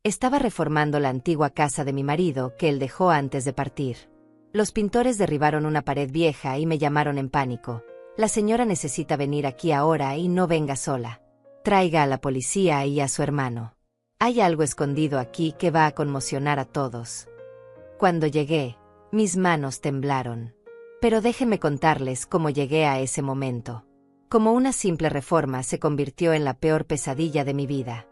Estaba reformando la antigua casa de mi marido que él dejó antes de partir. Los pintores derribaron una pared vieja y me llamaron en pánico. La señora necesita venir aquí ahora y no venga sola. Traiga a la policía y a su hermano. Hay algo escondido aquí que va a conmocionar a todos. Cuando llegué, mis manos temblaron. Pero déjenme contarles cómo llegué a ese momento. Como una simple reforma se convirtió en la peor pesadilla de mi vida.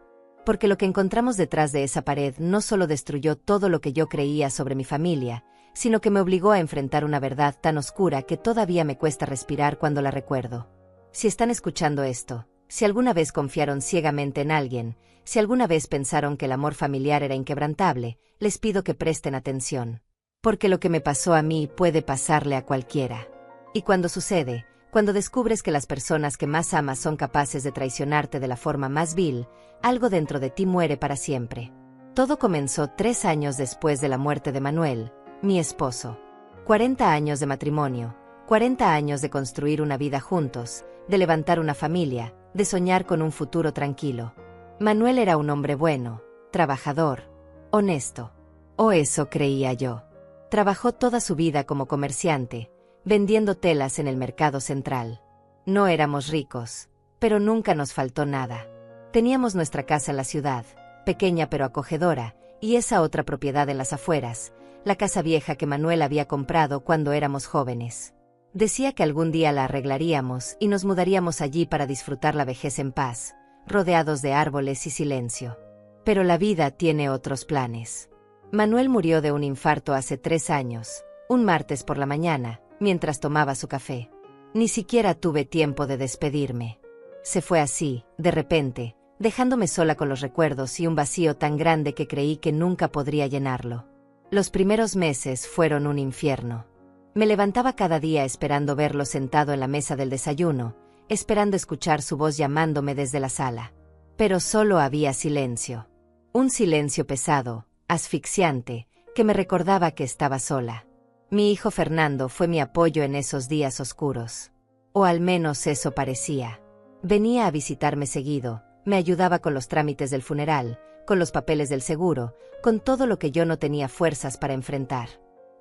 Porque lo que encontramos detrás de esa pared no solo destruyó todo lo que yo creía sobre mi familia, sino que me obligó a enfrentar una verdad tan oscura que todavía me cuesta respirar cuando la recuerdo. Si están escuchando esto, si alguna vez confiaron ciegamente en alguien, si alguna vez pensaron que el amor familiar era inquebrantable, les pido que presten atención. Porque lo que me pasó a mí puede pasarle a cualquiera. Y cuando sucede, cuando descubres que las personas que más amas son capaces de traicionarte de la forma más vil, algo dentro de ti muere para siempre. Todo comenzó 3 años después de la muerte de Manuel, mi esposo. 40 años de matrimonio, 40 años de construir una vida juntos, de levantar una familia, de soñar con un futuro tranquilo. Manuel era un hombre bueno, trabajador, honesto. O eso creía yo. Trabajó toda su vida como comerciante, vendiendo telas en el mercado central. No éramos ricos, pero nunca nos faltó nada. Teníamos nuestra casa en la ciudad, pequeña pero acogedora, y esa otra propiedad en las afueras, la casa vieja que Manuel había comprado cuando éramos jóvenes. Decía que algún día la arreglaríamos y nos mudaríamos allí para disfrutar la vejez en paz, rodeados de árboles y silencio. Pero la vida tiene otros planes. Manuel murió de un infarto hace 3 años, un martes por la mañana, mientras tomaba su café. Ni siquiera tuve tiempo de despedirme. Se fue así, de repente, dejándome sola con los recuerdos y un vacío tan grande que creí que nunca podría llenarlo. Los primeros meses fueron un infierno. Me levantaba cada día esperando verlo sentado en la mesa del desayuno, esperando escuchar su voz llamándome desde la sala. Pero solo había silencio. Un silencio pesado, asfixiante, que me recordaba que estaba sola. Mi hijo Fernando fue mi apoyo en esos días oscuros. O al menos eso parecía. Venía a visitarme seguido, me ayudaba con los trámites del funeral, con los papeles del seguro, con todo lo que yo no tenía fuerzas para enfrentar.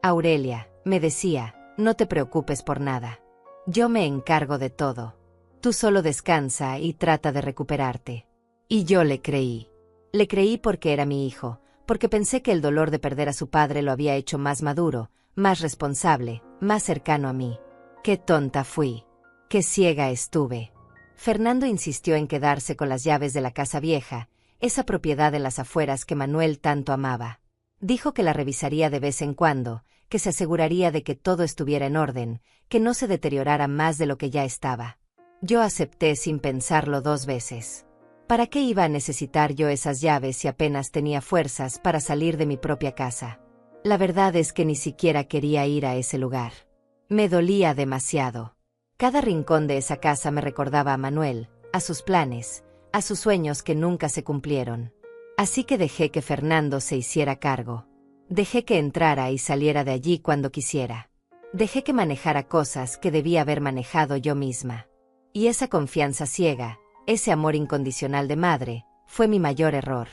Aurelia, me decía, no te preocupes por nada. Yo me encargo de todo. Tú solo descansa y trata de recuperarte. Y yo le creí. Le creí porque era mi hijo, porque pensé que el dolor de perder a su padre lo había hecho más maduro, más responsable, más cercano a mí. Qué tonta fui. Qué ciega estuve. Fernando insistió en quedarse con las llaves de la casa vieja, esa propiedad en las afueras que Manuel tanto amaba. Dijo que la revisaría de vez en cuando, que se aseguraría de que todo estuviera en orden, que no se deteriorara más de lo que ya estaba. Yo acepté sin pensarlo 2 veces. ¿Para qué iba a necesitar yo esas llaves si apenas tenía fuerzas para salir de mi propia casa? La verdad es que ni siquiera quería ir a ese lugar. Me dolía demasiado. Cada rincón de esa casa me recordaba a Manuel, a sus planes, a sus sueños que nunca se cumplieron. Así que dejé que Fernando se hiciera cargo. Dejé que entrara y saliera de allí cuando quisiera. Dejé que manejara cosas que debía haber manejado yo misma. Y esa confianza ciega, ese amor incondicional de madre, fue mi mayor error.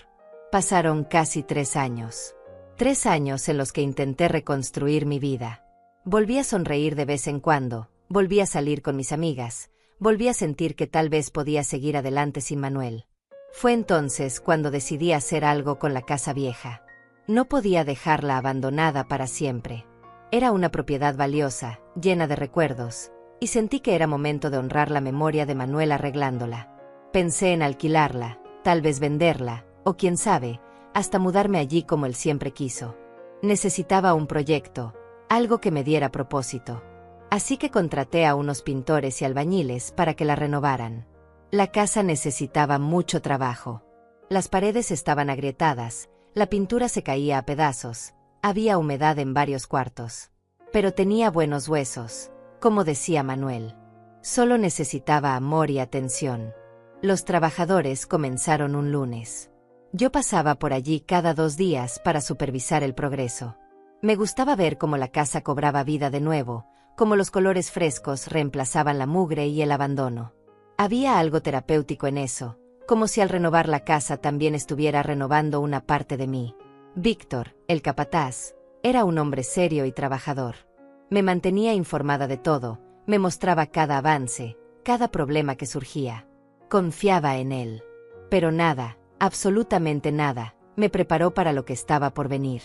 Pasaron casi 3 años. 3 años en los que intenté reconstruir mi vida. Volví a sonreír de vez en cuando, volví a salir con mis amigas, volví a sentir que tal vez podía seguir adelante sin Manuel. Fue entonces cuando decidí hacer algo con la casa vieja. No podía dejarla abandonada para siempre. Era una propiedad valiosa, llena de recuerdos, y sentí que era momento de honrar la memoria de Manuel arreglándola. Pensé en alquilarla, tal vez venderla, o quién sabe, hasta mudarme allí como él siempre quiso. Necesitaba un proyecto, algo que me diera propósito. Así que contraté a unos pintores y albañiles para que la renovaran. La casa necesitaba mucho trabajo. Las paredes estaban agrietadas, la pintura se caía a pedazos, había humedad en varios cuartos. Pero tenía buenos huesos, como decía Manuel. Solo necesitaba amor y atención. Los trabajadores comenzaron un lunes. Yo pasaba por allí cada 2 días para supervisar el progreso. Me gustaba ver cómo la casa cobraba vida de nuevo, cómo los colores frescos reemplazaban la mugre y el abandono. Había algo terapéutico en eso, como si al renovar la casa también estuviera renovando una parte de mí. Víctor, el capataz, era un hombre serio y trabajador. Me mantenía informada de todo, me mostraba cada avance, cada problema que surgía. Confiaba en él. Pero nada, absolutamente nada, me preparó para lo que estaba por venir.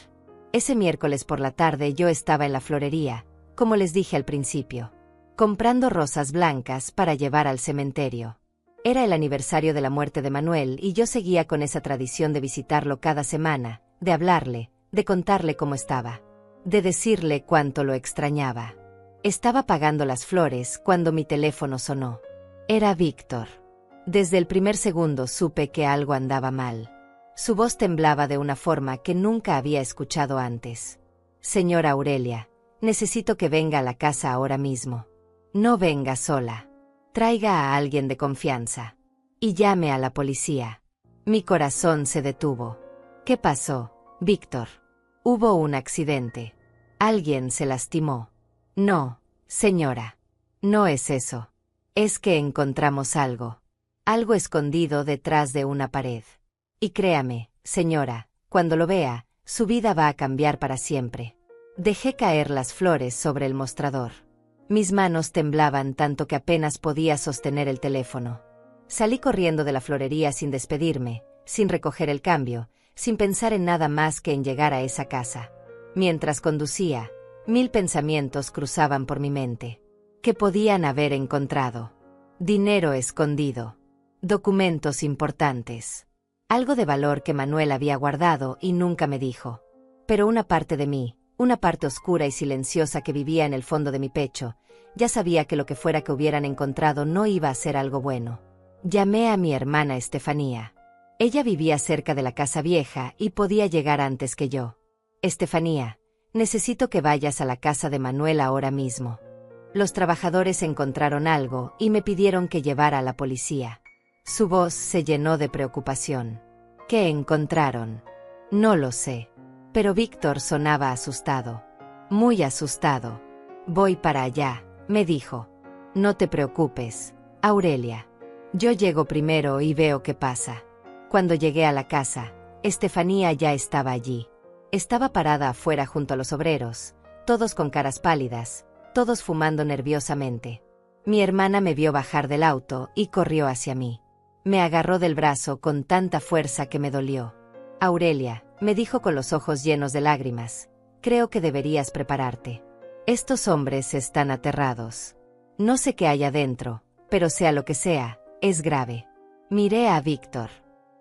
Ese miércoles por la tarde yo estaba en la florería, como les dije al principio, comprando rosas blancas para llevar al cementerio. Era el aniversario de la muerte de Manuel y yo seguía con esa tradición de visitarlo cada semana, de hablarle, de contarle cómo estaba, de decirle cuánto lo extrañaba. Estaba pagando las flores cuando mi teléfono sonó. Era Víctor. Desde el primer segundo supe que algo andaba mal. Su voz temblaba de una forma que nunca había escuchado antes. Señora Aurelia, necesito que venga a la casa ahora mismo. No venga sola. Traiga a alguien de confianza. Y llame a la policía. Mi corazón se detuvo. ¿Qué pasó, Víctor? Hubo un accidente. Alguien se lastimó. No, señora. No es eso. Es que encontramos algo. Algo escondido detrás de una pared. Y créame, señora, cuando lo vea, su vida va a cambiar para siempre. Dejé caer las flores sobre el mostrador. Mis manos temblaban tanto que apenas podía sostener el teléfono. Salí corriendo de la florería sin despedirme, sin recoger el cambio, sin pensar en nada más que en llegar a esa casa. Mientras conducía, 1000 pensamientos cruzaban por mi mente. ¿Qué podían haber encontrado? Dinero escondido. Documentos importantes. Algo de valor que Manuel había guardado y nunca me dijo. Pero una parte de mí, una parte oscura y silenciosa que vivía en el fondo de mi pecho, ya sabía que lo que fuera que hubieran encontrado no iba a ser algo bueno. Llamé a mi hermana Estefanía. Ella vivía cerca de la casa vieja y podía llegar antes que yo. Estefanía, necesito que vayas a la casa de Manuel ahora mismo. Los trabajadores encontraron algo y me pidieron que llevara a la policía. Su voz se llenó de preocupación. ¿Qué encontraron? No lo sé. Pero Víctor sonaba asustado. Muy asustado. Voy para allá, me dijo. No te preocupes, Aurelia. Yo llego primero y veo qué pasa. Cuando llegué a la casa, Estefanía ya estaba allí. Estaba parada afuera junto a los obreros, todos con caras pálidas, todos fumando nerviosamente. Mi hermana me vio bajar del auto y corrió hacia mí. Me agarró del brazo con tanta fuerza que me dolió. Aurelia, me dijo con los ojos llenos de lágrimas, creo que deberías prepararte. Estos hombres están aterrados. No sé qué hay adentro, pero sea lo que sea, es grave. Miré a Víctor.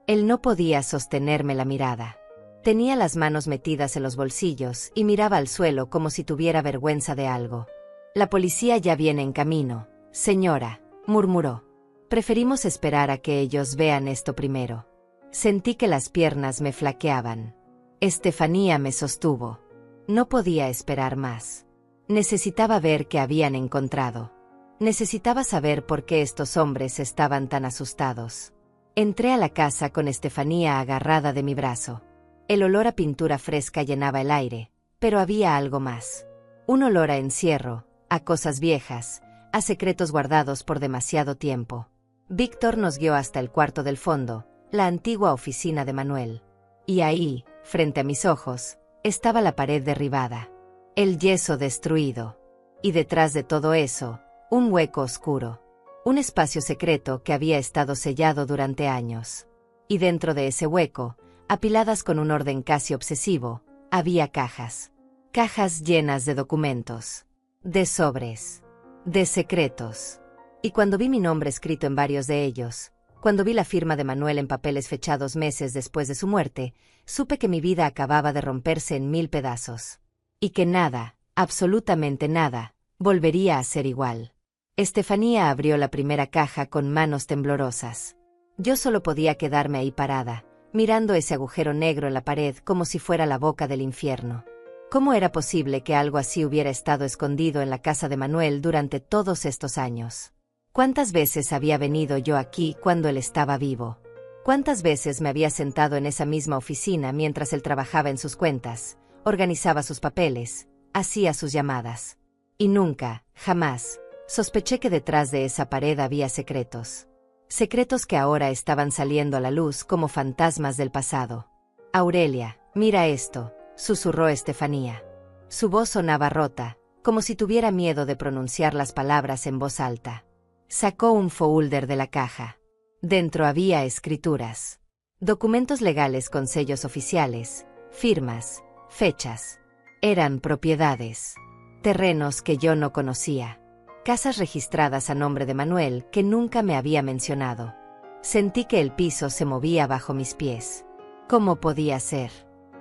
Él no podía sostenerme la mirada. Tenía las manos metidas en los bolsillos y miraba al suelo como si tuviera vergüenza de algo. La policía ya viene en camino, señora, murmuró. Preferimos esperar a que ellos vean esto primero. Sentí que las piernas me flaqueaban. Estefanía me sostuvo. No podía esperar más. Necesitaba ver qué habían encontrado. Necesitaba saber por qué estos hombres estaban tan asustados. Entré a la casa con Estefanía agarrada de mi brazo. El olor a pintura fresca llenaba el aire, pero había algo más. Un olor a encierro, a cosas viejas, a secretos guardados por demasiado tiempo. Víctor nos guió hasta el cuarto del fondo, la antigua oficina de Manuel. Y ahí, frente a mis ojos, estaba la pared derribada, el yeso destruido. Y detrás de todo eso, un hueco oscuro. Un espacio secreto que había estado sellado durante años. Y dentro de ese hueco, apiladas con un orden casi obsesivo, había cajas. Cajas llenas de documentos, de sobres, de secretos. Y cuando vi mi nombre escrito en varios de ellos, cuando vi la firma de Manuel en papeles fechados meses después de su muerte, supe que mi vida acababa de romperse en 1000 pedazos. Y que nada, absolutamente nada, volvería a ser igual. Estefanía abrió la primera caja con manos temblorosas. Yo solo podía quedarme ahí parada, mirando ese agujero negro en la pared como si fuera la boca del infierno. ¿Cómo era posible que algo así hubiera estado escondido en la casa de Manuel durante todos estos años? ¿Cuántas veces había venido yo aquí cuando él estaba vivo? ¿Cuántas veces me había sentado en esa misma oficina mientras él trabajaba en sus cuentas, organizaba sus papeles, hacía sus llamadas? Y nunca, jamás, sospeché que detrás de esa pared había secretos. Secretos que ahora estaban saliendo a la luz como fantasmas del pasado. Aurelia, mira esto, susurró Estefanía. Su voz sonaba rota, como si tuviera miedo de pronunciar las palabras en voz alta. Sacó un folder de la caja. Dentro había escrituras. Documentos legales con sellos oficiales, firmas, fechas. Eran propiedades. Terrenos que yo no conocía. Casas registradas a nombre de Manuel que nunca me había mencionado. Sentí que el piso se movía bajo mis pies. ¿Cómo podía ser?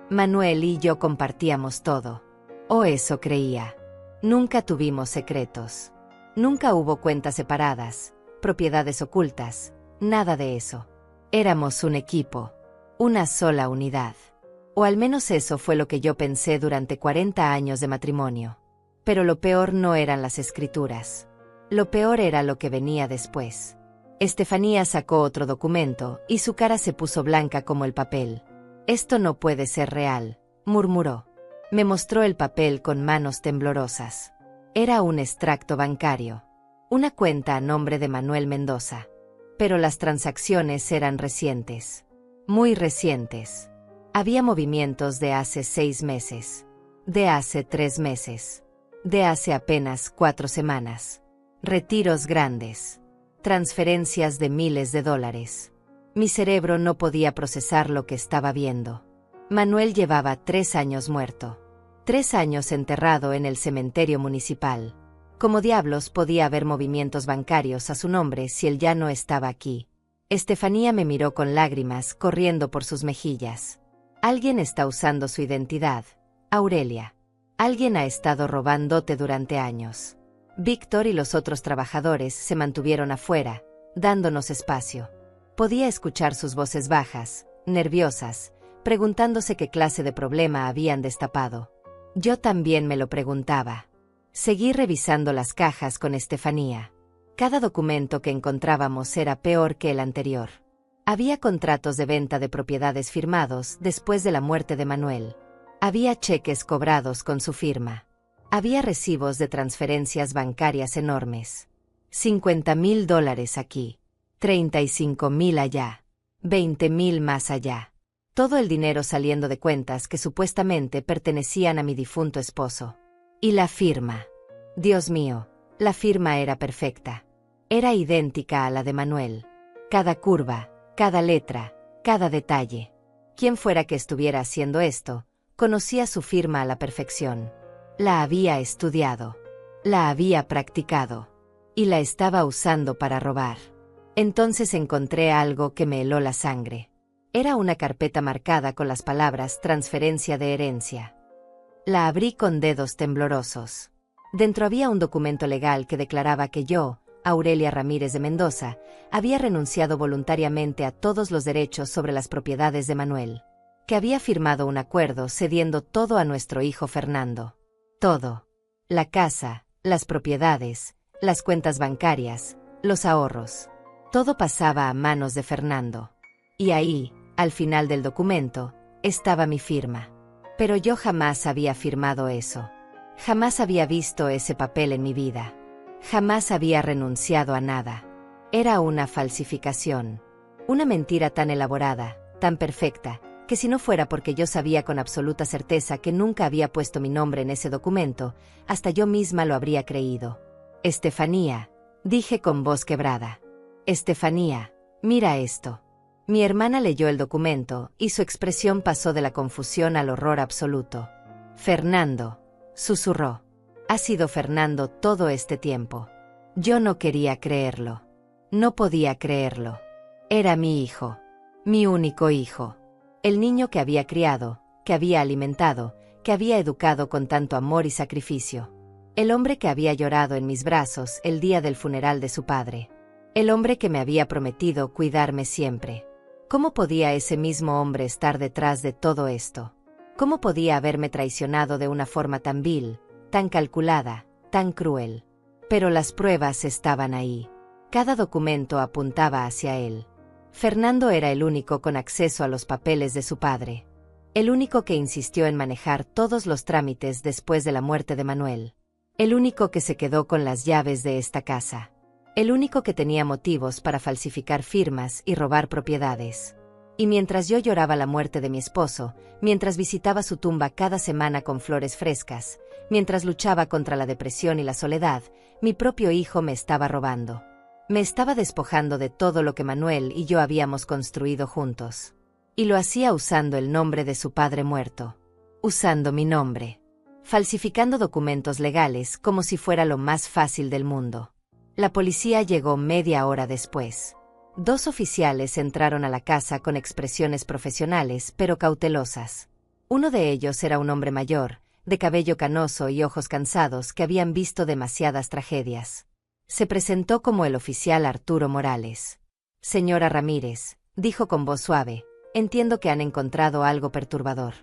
Manuel y yo compartíamos todo. O eso creía. Nunca tuvimos secretos. Nunca hubo cuentas separadas, propiedades ocultas, nada de eso. Éramos un equipo, una sola unidad. O al menos eso fue lo que yo pensé durante 40 años de matrimonio. Pero lo peor no eran las escrituras. Lo peor era lo que venía después. Estefanía sacó otro documento y su cara se puso blanca como el papel. Esto no puede ser real, murmuró. Me mostró el papel con manos temblorosas. Era un extracto bancario. Una cuenta a nombre de Manuel Mendoza. Pero las transacciones eran recientes. Muy recientes. Había movimientos de hace 6 meses. De hace 3 meses. De hace apenas 4 semanas. Retiros grandes. Transferencias de miles de dólares. Mi cerebro no podía procesar lo que estaba viendo. Manuel llevaba 3 años muerto. 3 años enterrado en el cementerio municipal. ¿Cómo diablos podía haber movimientos bancarios a su nombre si él ya no estaba aquí? Estefanía me miró con lágrimas corriendo por sus mejillas. Alguien está usando su identidad, Aurelia. Alguien ha estado robándote durante años. Víctor y los otros trabajadores se mantuvieron afuera, dándonos espacio. Podía escuchar sus voces bajas, nerviosas, preguntándose qué clase de problema habían destapado. Yo también me lo preguntaba. Seguí revisando las cajas con Estefanía. Cada documento que encontrábamos era peor que el anterior. Había contratos de venta de propiedades firmados después de la muerte de Manuel. Había cheques cobrados con su firma. Había recibos de transferencias bancarias enormes. $50,000 aquí, 35,000 allá, 20,000 más allá. Todo el dinero saliendo de cuentas que supuestamente pertenecían a mi difunto esposo. Y la firma. Dios mío, la firma era perfecta. Era idéntica a la de Manuel. Cada curva, cada letra, cada detalle. Quien fuera que estuviera haciendo esto, conocía su firma a la perfección. La había estudiado. La había practicado. Y la estaba usando para robar. Entonces encontré algo que me heló la sangre. Era una carpeta marcada con las palabras transferencia de herencia. La abrí con dedos temblorosos. Dentro había un documento legal que declaraba que yo, Aurelia Ramírez de Mendoza, había renunciado voluntariamente a todos los derechos sobre las propiedades de Manuel. Que había firmado un acuerdo cediendo todo a nuestro hijo Fernando. Todo. La casa, las propiedades, las cuentas bancarias, los ahorros. Todo pasaba a manos de Fernando. Y ahí, al final del documento, estaba mi firma. Pero yo jamás había firmado eso. Jamás había visto ese papel en mi vida. Jamás había renunciado a nada. Era una falsificación. Una mentira tan elaborada, tan perfecta, que si no fuera porque yo sabía con absoluta certeza que nunca había puesto mi nombre en ese documento, hasta yo misma lo habría creído. Estefanía, dije con voz quebrada. Estefanía, mira esto. Mi hermana leyó el documento y su expresión pasó de la confusión al horror absoluto. Fernando, susurró. Ha sido Fernando todo este tiempo. Yo no quería creerlo. No podía creerlo. Era mi hijo. Mi único hijo. El niño que había criado, que había alimentado, que había educado con tanto amor y sacrificio. El hombre que había llorado en mis brazos el día del funeral de su padre. El hombre que me había prometido cuidarme siempre. ¿Cómo podía ese mismo hombre estar detrás de todo esto? ¿Cómo podía haberme traicionado de una forma tan vil, tan calculada, tan cruel? Pero las pruebas estaban ahí. Cada documento apuntaba hacia él. Fernando era el único con acceso a los papeles de su padre. El único que insistió en manejar todos los trámites después de la muerte de Manuel. El único que se quedó con las llaves de esta casa. El único que tenía motivos para falsificar firmas y robar propiedades. Y mientras yo lloraba la muerte de mi esposo, mientras visitaba su tumba cada semana con flores frescas, mientras luchaba contra la depresión y la soledad, mi propio hijo me estaba robando. Me estaba despojando de todo lo que Manuel y yo habíamos construido juntos. Y lo hacía usando el nombre de su padre muerto. Usando mi nombre. Falsificando documentos legales como si fuera lo más fácil del mundo. La policía llegó media hora después. 2 oficiales entraron a la casa con expresiones profesionales pero cautelosas. Uno de ellos era un hombre mayor, de cabello canoso y ojos cansados que habían visto demasiadas tragedias. Se presentó como el oficial Arturo Morales. Señora Ramírez, dijo con voz suave, entiendo que han encontrado algo perturbador.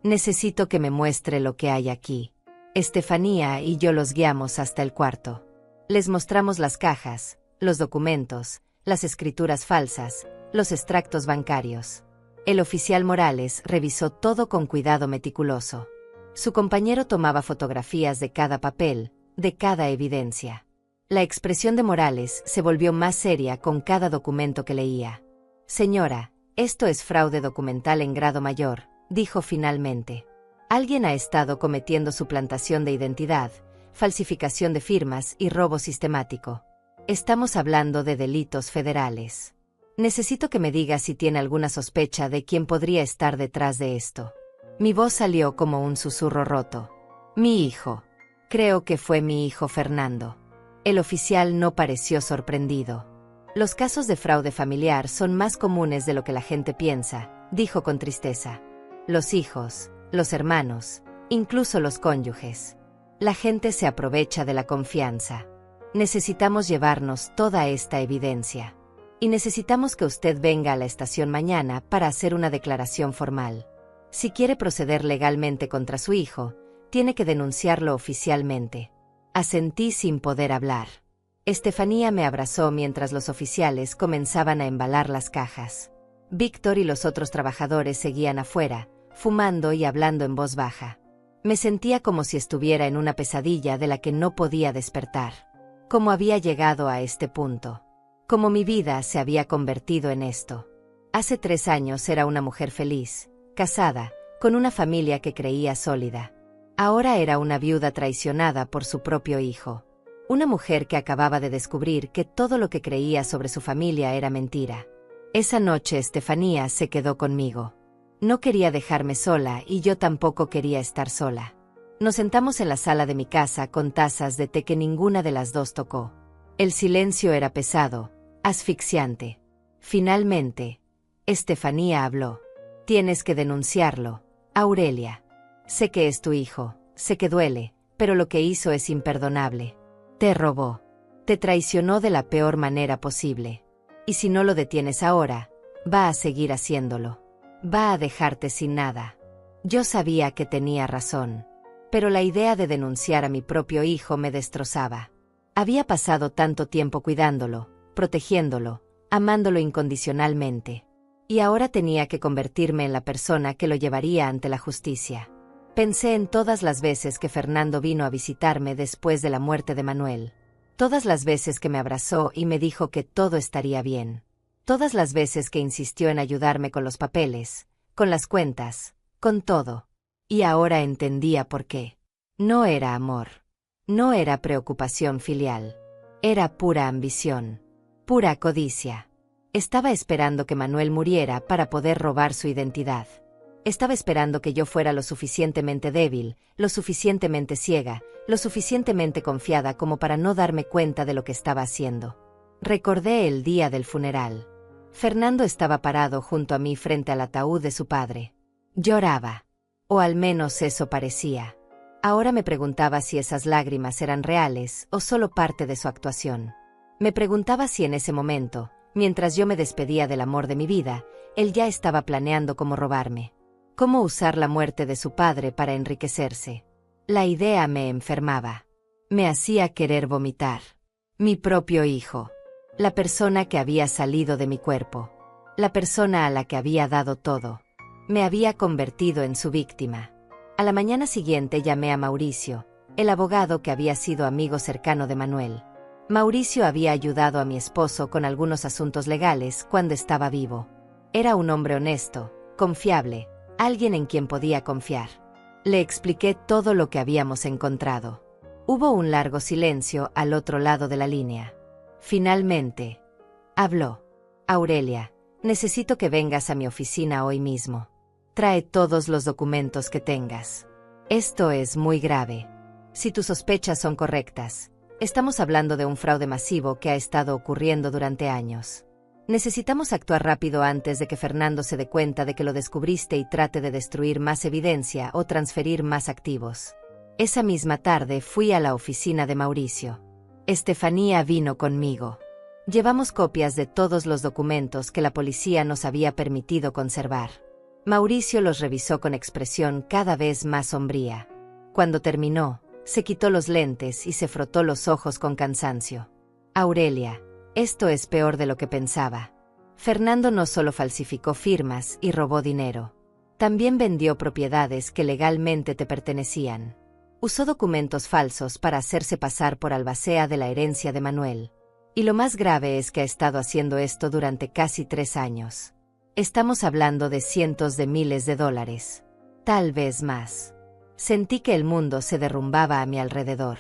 Necesito que me muestre lo que hay aquí. Estefanía y yo los guiamos hasta el cuarto. Les mostramos las cajas, los documentos, las escrituras falsas, los extractos bancarios. El oficial Morales revisó todo con cuidado meticuloso. Su compañero tomaba fotografías de cada papel, de cada evidencia. La expresión de Morales se volvió más seria con cada documento que leía. Señora, esto es fraude documental en grado mayor, dijo finalmente. Alguien ha estado cometiendo suplantación de identidad, falsificación de firmas y robo sistemático. Estamos hablando de delitos federales. Necesito que me diga si tiene alguna sospecha de quién podría estar detrás de esto. Mi voz salió como un susurro roto. Mi hijo. Creo que fue mi hijo Fernando. El oficial no pareció sorprendido. Los casos de fraude familiar son más comunes de lo que la gente piensa, dijo con tristeza. Los hijos, los hermanos, incluso los cónyuges. La gente se aprovecha de la confianza. Necesitamos llevarnos toda esta evidencia. Y necesitamos que usted venga a la estación mañana para hacer una declaración formal. Si quiere proceder legalmente contra su hijo, tiene que denunciarlo oficialmente. Asentí sin poder hablar. Estefanía me abrazó mientras los oficiales comenzaban a embalar las cajas. Víctor y los otros trabajadores seguían afuera, fumando y hablando en voz baja. Me sentía como si estuviera en una pesadilla de la que no podía despertar. Cómo había llegado a este punto. Cómo mi vida se había convertido en esto. Hace 3 años era una mujer feliz, casada, con una familia que creía sólida. Ahora era una viuda traicionada por su propio hijo. Una mujer que acababa de descubrir que todo lo que creía sobre su familia era mentira. Esa noche Estefanía se quedó conmigo. No quería dejarme sola y yo tampoco quería estar sola. Nos sentamos en la sala de mi casa con tazas de té que ninguna de las dos tocó. El silencio era pesado, asfixiante. Finalmente, Estefanía habló. Tienes que denunciarlo, Aurelia. Sé que es tu hijo, sé que duele, pero lo que hizo es imperdonable. Te robó. Te traicionó de la peor manera posible. Y si no lo detienes ahora, va a seguir haciéndolo. Va a dejarte sin nada. Yo sabía que tenía razón. Pero la idea de denunciar a mi propio hijo me destrozaba. Había pasado tanto tiempo cuidándolo, protegiéndolo, amándolo incondicionalmente. Y ahora tenía que convertirme en la persona que lo llevaría ante la justicia. Pensé en todas las veces que Fernando vino a visitarme después de la muerte de Manuel. Todas las veces que me abrazó y me dijo que todo estaría bien. Todas las veces que insistió en ayudarme con los papeles, con las cuentas, con todo. Y ahora entendía por qué. No era amor. No era preocupación filial. Era pura ambición. Pura codicia. Estaba esperando que Manuel muriera para poder robar su identidad. Estaba esperando que yo fuera lo suficientemente débil, lo suficientemente ciega, lo suficientemente confiada como para no darme cuenta de lo que estaba haciendo. Recordé el día del funeral. Fernando estaba parado junto a mí frente al ataúd de su padre. Lloraba. O al menos eso parecía. Ahora me preguntaba si esas lágrimas eran reales o solo parte de su actuación. Me preguntaba si en ese momento, mientras yo me despedía del amor de mi vida, él ya estaba planeando cómo robarme. Cómo usar la muerte de su padre para enriquecerse. La idea me enfermaba. Me hacía querer vomitar. Mi propio hijo. La persona que había salido de mi cuerpo. La persona a la que había dado todo. Me había convertido en su víctima. A la mañana siguiente llamé a Mauricio, el abogado que había sido amigo cercano de Manuel. Mauricio había ayudado a mi esposo con algunos asuntos legales cuando estaba vivo. Era un hombre honesto, confiable, alguien en quien podía confiar. Le expliqué todo lo que habíamos encontrado. Hubo un largo silencio al otro lado de la línea. Finalmente, habló. Aurelia, necesito que vengas a mi oficina hoy mismo. Trae todos los documentos que tengas. Esto es muy grave. Si tus sospechas son correctas, estamos hablando de un fraude masivo que ha estado ocurriendo durante años. Necesitamos actuar rápido antes de que Fernando se dé cuenta de que lo descubriste y trate de destruir más evidencia o transferir más activos. Esa misma tarde fui a la oficina de Mauricio. Estefanía vino conmigo. Llevamos copias de todos los documentos que la policía nos había permitido conservar. Mauricio los revisó con expresión cada vez más sombría. Cuando terminó, se quitó los lentes y se frotó los ojos con cansancio. Aurelia, esto es peor de lo que pensaba. Fernando no solo falsificó firmas y robó dinero. También vendió propiedades que legalmente te pertenecían. Usó documentos falsos para hacerse pasar por albacea de la herencia de Manuel. Y lo más grave es que ha estado haciendo esto durante casi 3 años. Estamos hablando de cientos de miles de dólares. Tal vez más. Sentí que el mundo se derrumbaba a mi alrededor.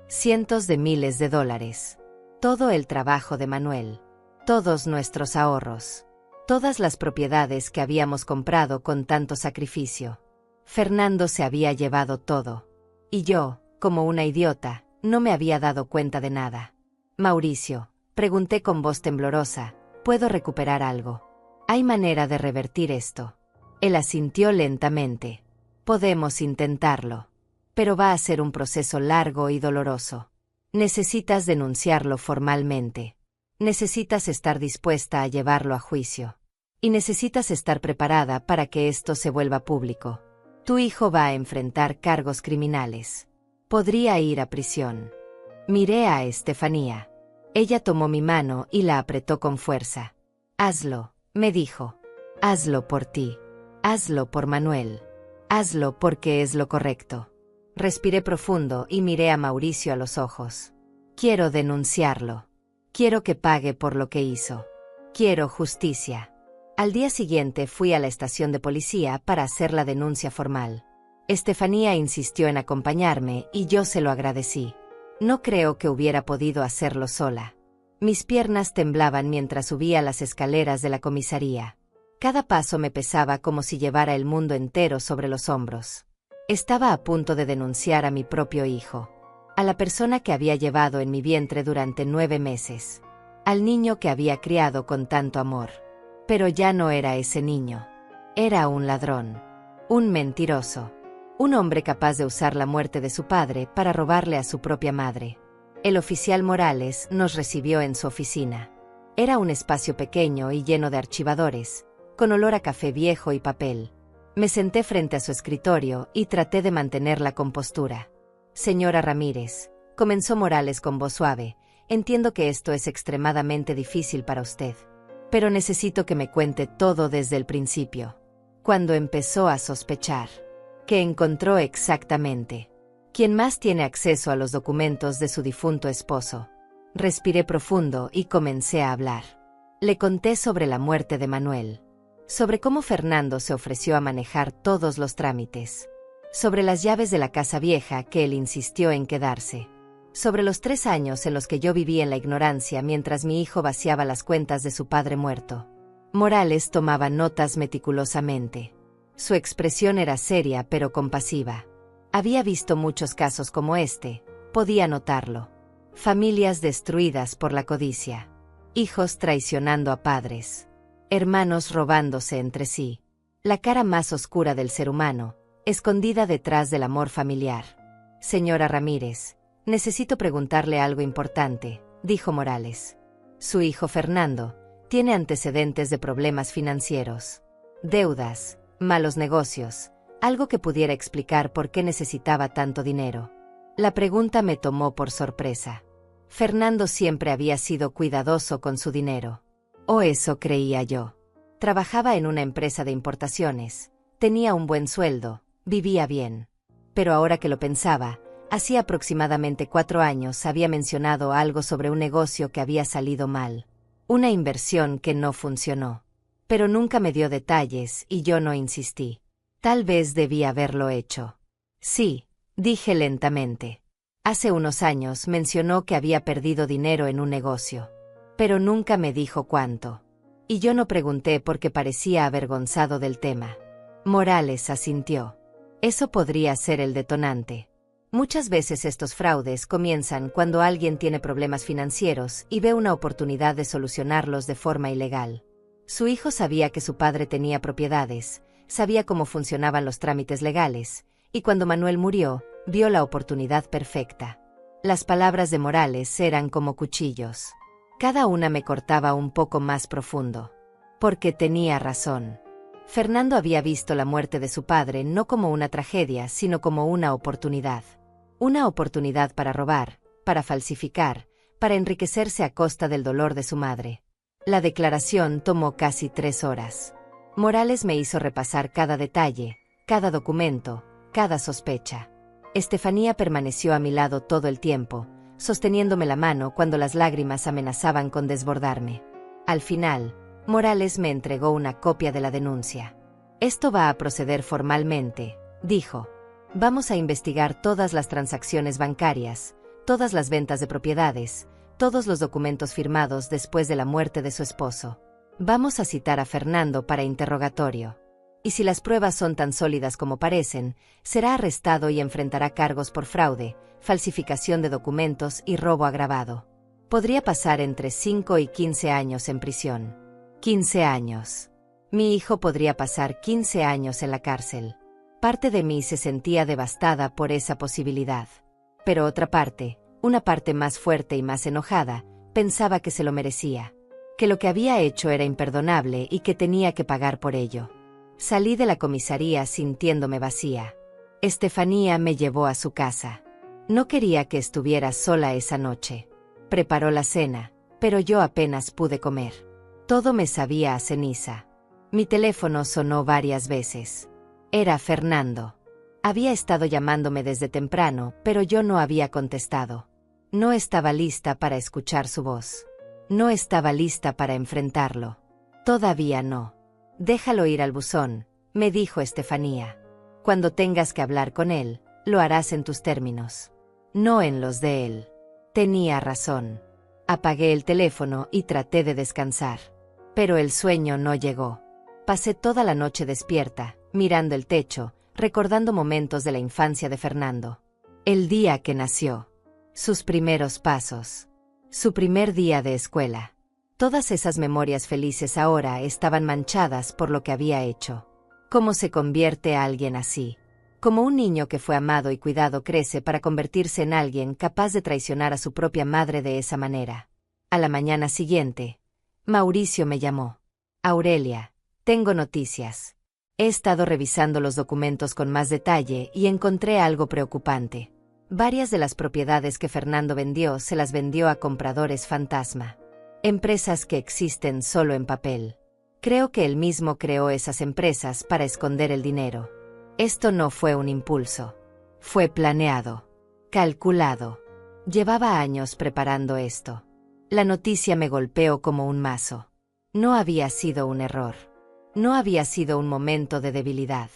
Cientos de miles de dólares. Todo el trabajo de Manuel. Todos nuestros ahorros. Todas las propiedades que habíamos comprado con tanto sacrificio. Fernando se había llevado todo. Y yo, como una idiota, no me había dado cuenta de nada. Mauricio, pregunté con voz temblorosa, ¿puedo recuperar algo? ¿Hay manera de revertir esto? Él asintió lentamente. Podemos intentarlo. Pero va a ser un proceso largo y doloroso. Necesitas denunciarlo formalmente. Necesitas estar dispuesta a llevarlo a juicio. Y necesitas estar preparada para que esto se vuelva público. Tu hijo va a enfrentar cargos criminales. Podría ir a prisión. Miré a Estefanía. Ella tomó mi mano y la apretó con fuerza. Hazlo, me dijo. Hazlo por ti. Hazlo por Manuel. Hazlo porque es lo correcto. Respiré profundo y miré a Mauricio a los ojos. Quiero denunciarlo. Quiero que pague por lo que hizo. Quiero justicia. Al día siguiente fui a la estación de policía para hacer la denuncia formal. Estefanía insistió en acompañarme y yo se lo agradecí. No creo que hubiera podido hacerlo sola. Mis piernas temblaban mientras subía las escaleras de la comisaría. Cada paso me pesaba como si llevara el mundo entero sobre los hombros. Estaba a punto de denunciar a mi propio hijo. A la persona que había llevado en mi vientre durante 9 meses. Al niño que había criado con tanto amor. Pero ya no era ese niño. Era un ladrón. Un mentiroso. Un hombre capaz de usar la muerte de su padre para robarle a su propia madre. El oficial Morales nos recibió en su oficina. Era un espacio pequeño y lleno de archivadores, con olor a café viejo y papel. Me senté frente a su escritorio y traté de mantener la compostura. Señora Ramírez, comenzó Morales con voz suave, entiendo que esto es extremadamente difícil para usted. Pero necesito que me cuente todo desde el principio. Cuando empezó a sospechar. ¿Qué encontró exactamente? ¿Quién más tiene acceso a los documentos de su difunto esposo? Respiré profundo y comencé a hablar. Le conté sobre la muerte de Manuel. Sobre cómo Fernando se ofreció a manejar todos los trámites. Sobre las llaves de la casa vieja que él insistió en quedarse. Sobre los 3 años en los que yo viví en la ignorancia mientras mi hijo vaciaba las cuentas de su padre muerto. Morales tomaba notas meticulosamente. Su expresión era seria pero compasiva. Había visto muchos casos como este, podía notarlo. Familias destruidas por la codicia. Hijos traicionando a padres. Hermanos robándose entre sí. La cara más oscura del ser humano, escondida detrás del amor familiar. Señora Ramírez, necesito preguntarle algo importante, dijo Morales. Su hijo Fernando tiene antecedentes de problemas financieros. Deudas, malos negocios, algo que pudiera explicar por qué necesitaba tanto dinero. La pregunta me tomó por sorpresa. Fernando siempre había sido cuidadoso con su dinero. O eso creía yo. Trabajaba en una empresa de importaciones, tenía un buen sueldo, vivía bien. Pero ahora que lo pensaba, Hacía aproximadamente 4 años había mencionado algo sobre un negocio que había salido mal. Una inversión que no funcionó. Pero nunca me dio detalles y yo no insistí. Tal vez debía haberlo hecho. Sí, dije lentamente. Hace unos años mencionó que había perdido dinero en un negocio. Pero nunca me dijo cuánto. Y yo no pregunté porque parecía avergonzado del tema. Morales asintió. Eso podría ser el detonante. Muchas veces estos fraudes comienzan cuando alguien tiene problemas financieros y ve una oportunidad de solucionarlos de forma ilegal. Su hijo sabía que su padre tenía propiedades, sabía cómo funcionaban los trámites legales, y cuando Manuel murió, vio la oportunidad perfecta. Las palabras de Morales eran como cuchillos. Cada una me cortaba un poco más profundo. Porque tenía razón. Fernando había visto la muerte de su padre no como una tragedia, sino como una oportunidad. Una oportunidad para robar, para falsificar, para enriquecerse a costa del dolor de su madre. La declaración tomó casi 3 horas. Morales me hizo repasar cada detalle, cada documento, cada sospecha. Estefanía permaneció a mi lado todo el tiempo, sosteniéndome la mano cuando las lágrimas amenazaban con desbordarme. Al final, Morales me entregó una copia de la denuncia. Esto va a proceder formalmente, dijo. Vamos a investigar todas las transacciones bancarias, todas las ventas de propiedades, todos los documentos firmados después de la muerte de su esposo. Vamos a citar a Fernando para interrogatorio. Y si las pruebas son tan sólidas como parecen, será arrestado y enfrentará cargos por fraude, falsificación de documentos y robo agravado. Podría pasar entre 5 y 15 años en prisión. 15 años. Mi hijo podría pasar 15 años en la cárcel. Parte de mí se sentía devastada por esa posibilidad. Pero otra parte, una parte más fuerte y más enojada, pensaba que se lo merecía. Que lo que había hecho era imperdonable y que tenía que pagar por ello. Salí de la comisaría sintiéndome vacía. Estefanía me llevó a su casa. No quería que estuviera sola esa noche. Preparó la cena, pero yo apenas pude comer. Todo me sabía a ceniza. Mi teléfono sonó varias veces. Era Fernando. Había estado llamándome desde temprano, pero yo no había contestado. No estaba lista para escuchar su voz. No estaba lista para enfrentarlo. Todavía no. Déjalo ir al buzón, me dijo Estefanía. Cuando tengas que hablar con él, lo harás en tus términos. No en los de él. Tenía razón. Apagué el teléfono y traté de descansar. Pero el sueño no llegó. Pasé toda la noche despierta, mirando el techo, recordando momentos de la infancia de Fernando. El día que nació. Sus primeros pasos. Su primer día de escuela. Todas esas memorias felices ahora estaban manchadas por lo que había hecho. ¿Cómo se convierte a alguien así? Como un niño que fue amado y cuidado crece para convertirse en alguien capaz de traicionar a su propia madre de esa manera. A la mañana siguiente, Mauricio me llamó. Aurelia, tengo noticias. He estado revisando los documentos con más detalle y encontré algo preocupante. Varias de las propiedades que Fernando vendió se las vendió a compradores fantasma. Empresas que existen solo en papel. Creo que él mismo creó esas empresas para esconder el dinero. Esto no fue un impulso. Fue planeado. Calculado. Llevaba años preparando esto. La noticia me golpeó como un mazo. No había sido un error. No había sido un momento de debilidad.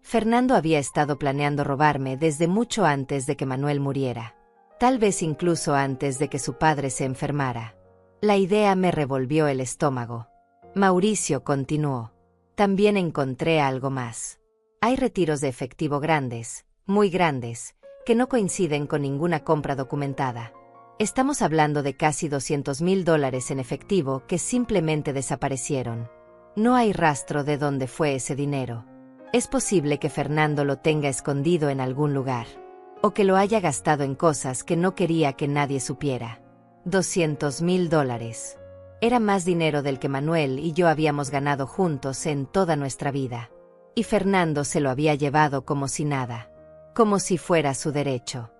Fernando había estado planeando robarme desde mucho antes de que Manuel muriera. Tal vez incluso antes de que su padre se enfermara. La idea me revolvió el estómago. Mauricio continuó. También encontré algo más. Hay retiros de efectivo grandes, muy grandes, que no coinciden con ninguna compra documentada. Estamos hablando de casi $200,000 en efectivo que simplemente desaparecieron. No hay rastro de dónde fue ese dinero. Es posible que Fernando lo tenga escondido en algún lugar. O que lo haya gastado en cosas que no quería que nadie supiera. $200,000. Era más dinero del que Manuel y yo habíamos ganado juntos en toda nuestra vida. Y Fernando se lo había llevado como si nada. Como si fuera su derecho.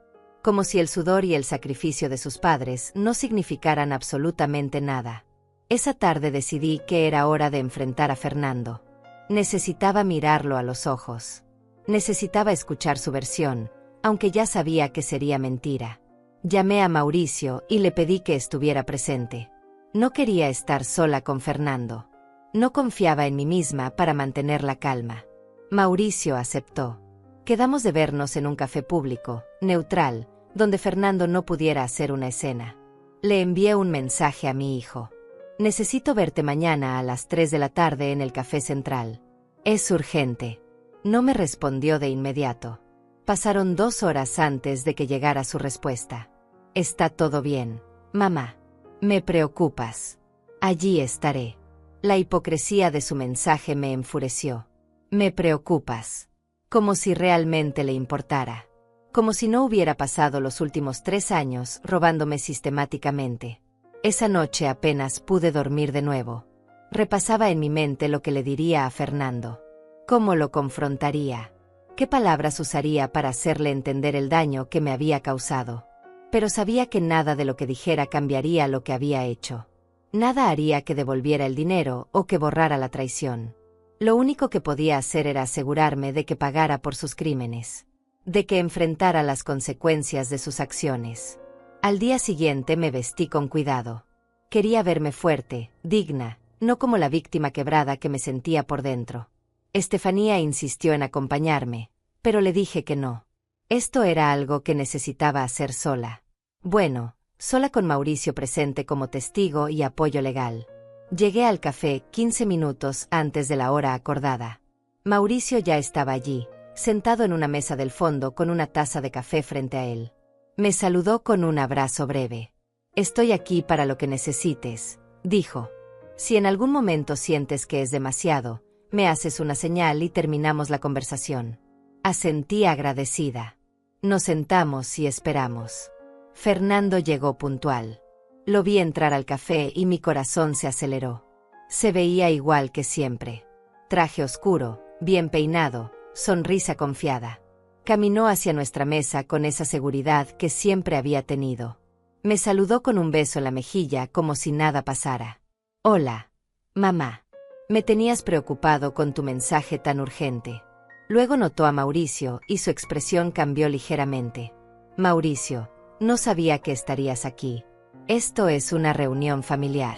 Como si el sudor y el sacrificio de sus padres no significaran absolutamente nada. Esa tarde decidí que era hora de enfrentar a Fernando. Necesitaba mirarlo a los ojos. Necesitaba escuchar su versión, aunque ya sabía que sería mentira. Llamé a Mauricio y le pedí que estuviera presente. No quería estar sola con Fernando. No confiaba en mí misma para mantener la calma. Mauricio aceptó. Quedamos de vernos en un café público, neutral, donde Fernando no pudiera hacer una escena. Le envié un mensaje a mi hijo. Necesito verte mañana a las 3 de la tarde en el Café Central. Es urgente. No me respondió de inmediato. Pasaron 2 horas antes de que llegara su respuesta. Está todo bien, mamá. Me preocupas. Allí estaré. La hipocresía de su mensaje me enfureció. Me preocupas. Como si realmente le importara. Como si no hubiera pasado los últimos 3 años robándome sistemáticamente. Esa noche apenas pude dormir de nuevo. Repasaba en mi mente lo que le diría a Fernando. ¿Cómo lo confrontaría? ¿Qué palabras usaría para hacerle entender el daño que me había causado? Pero sabía que nada de lo que dijera cambiaría lo que había hecho. Nada haría que devolviera el dinero o que borrara la traición. Lo único que podía hacer era asegurarme de que pagara por sus crímenes. De que enfrentara las consecuencias de sus acciones. Al día siguiente me vestí con cuidado. Quería verme fuerte, digna, no como la víctima quebrada que me sentía por dentro. Estefanía insistió en acompañarme, pero le dije que no. Esto era algo que necesitaba hacer sola. Bueno, sola con Mauricio presente como testigo y apoyo legal. Llegué al café 15 minutos antes de la hora acordada. Mauricio ya estaba allí, sentado en una mesa del fondo con una taza de café frente a él. Me saludó con un abrazo breve. Estoy aquí para lo que necesites, dijo. Si en algún momento sientes que es demasiado, me haces una señal y terminamos la conversación. Asentí agradecida. Nos sentamos y esperamos. Fernando llegó puntual. Lo vi entrar al café y mi corazón se aceleró. Se veía igual que siempre. Traje oscuro, bien peinado, sonrisa confiada. Caminó hacia nuestra mesa con esa seguridad que siempre había tenido. Me saludó con un beso en la mejilla como si nada pasara. Hola, mamá. Me tenías preocupado con tu mensaje tan urgente. Luego notó a Mauricio y su expresión cambió ligeramente. Mauricio, no sabía que estarías aquí. Esto es una reunión familiar.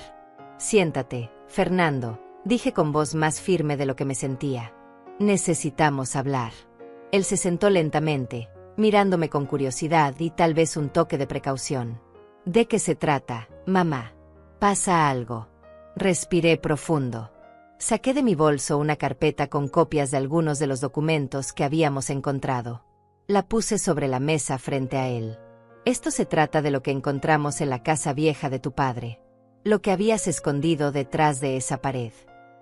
Siéntate, Fernando, dije con voz más firme de lo que me sentía. Necesitamos hablar. Él se sentó lentamente, mirándome con curiosidad y tal vez un toque de precaución. ¿De qué se trata, mamá? ¿Pasa algo? Respiré profundo. Saqué de mi bolso una carpeta con copias de algunos de los documentos que habíamos encontrado. La puse sobre la mesa frente a él. Esto se trata de lo que encontramos en la casa vieja de tu padre. Lo que habías escondido detrás de esa pared.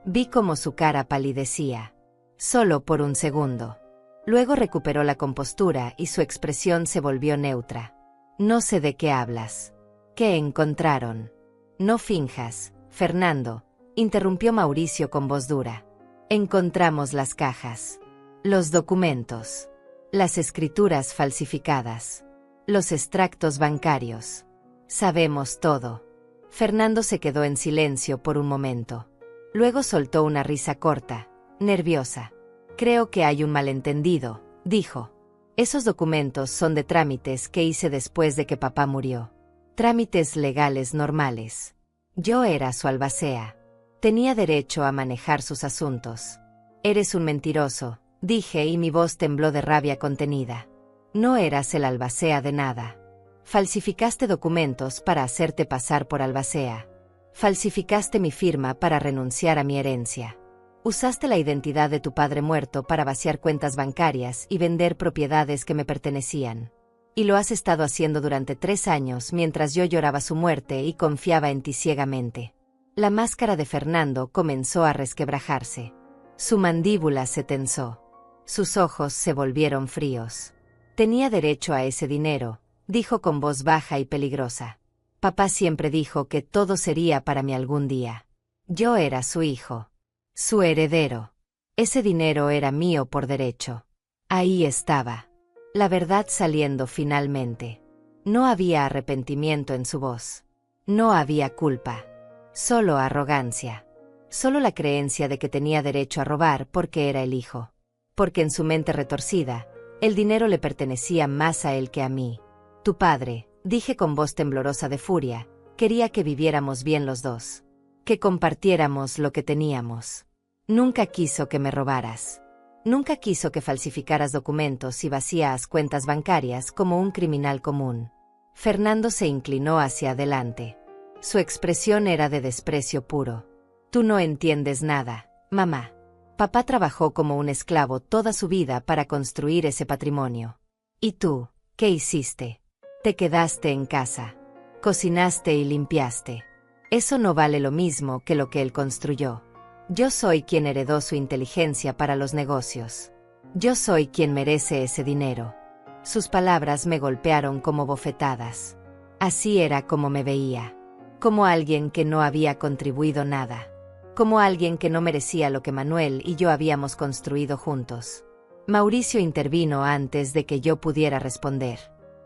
Vi cómo su cara palidecía. Solo por un segundo. Luego recuperó la compostura y su expresión se volvió neutra. No sé de qué hablas. ¿Qué encontraron? No finjas, Fernando, interrumpió Mauricio con voz dura. Encontramos las cajas. Los documentos. Las escrituras falsificadas. Los extractos bancarios. Sabemos todo. Fernando se quedó en silencio por un momento. Luego soltó una risa corta, nerviosa. Creo que hay un malentendido, dijo. Esos documentos son de trámites que hice después de que papá murió. Trámites legales normales. Yo era su albacea. Tenía derecho a manejar sus asuntos. Eres un mentiroso, dije y mi voz tembló de rabia contenida. No eras el albacea de nada. Falsificaste documentos para hacerte pasar por albacea. Falsificaste mi firma para renunciar a mi herencia. Usaste la identidad de tu padre muerto para vaciar cuentas bancarias y vender propiedades que me pertenecían. Y lo has estado haciendo durante 3 años mientras yo lloraba su muerte y confiaba en ti ciegamente. La máscara de Fernando comenzó a resquebrajarse. Su mandíbula se tensó. Sus ojos se volvieron fríos. Tenía derecho a ese dinero, dijo con voz baja y peligrosa. Papá siempre dijo que todo sería para mí algún día. Yo era su hijo. Su heredero. Ese dinero era mío por derecho. Ahí estaba. La verdad saliendo finalmente. No había arrepentimiento en su voz. No había culpa. Solo arrogancia. Solo la creencia de que tenía derecho a robar porque era el hijo. Porque en su mente retorcida, El dinero le pertenecía más a él que a mí. Tu padre, dije con voz temblorosa de furia, quería que viviéramos bien los dos. Que compartiéramos lo que teníamos. Nunca quiso que me robaras. Nunca quiso que falsificaras documentos y vacías cuentas bancarias como un criminal común. Fernando se inclinó hacia adelante. Su expresión era de desprecio puro. Tú no entiendes nada, mamá. Papá trabajó como un esclavo toda su vida para construir ese patrimonio. ¿Y tú, qué hiciste? Te quedaste en casa. Cocinaste y limpiaste. Eso no vale lo mismo que lo que él construyó. Yo soy quien heredó su inteligencia para los negocios. Yo soy quien merece ese dinero. Sus palabras me golpearon como bofetadas. Así era como me veía. Como alguien que no había contribuido nada. Como alguien que no merecía lo que Manuel y yo habíamos construido juntos. Mauricio intervino antes de que yo pudiera responder.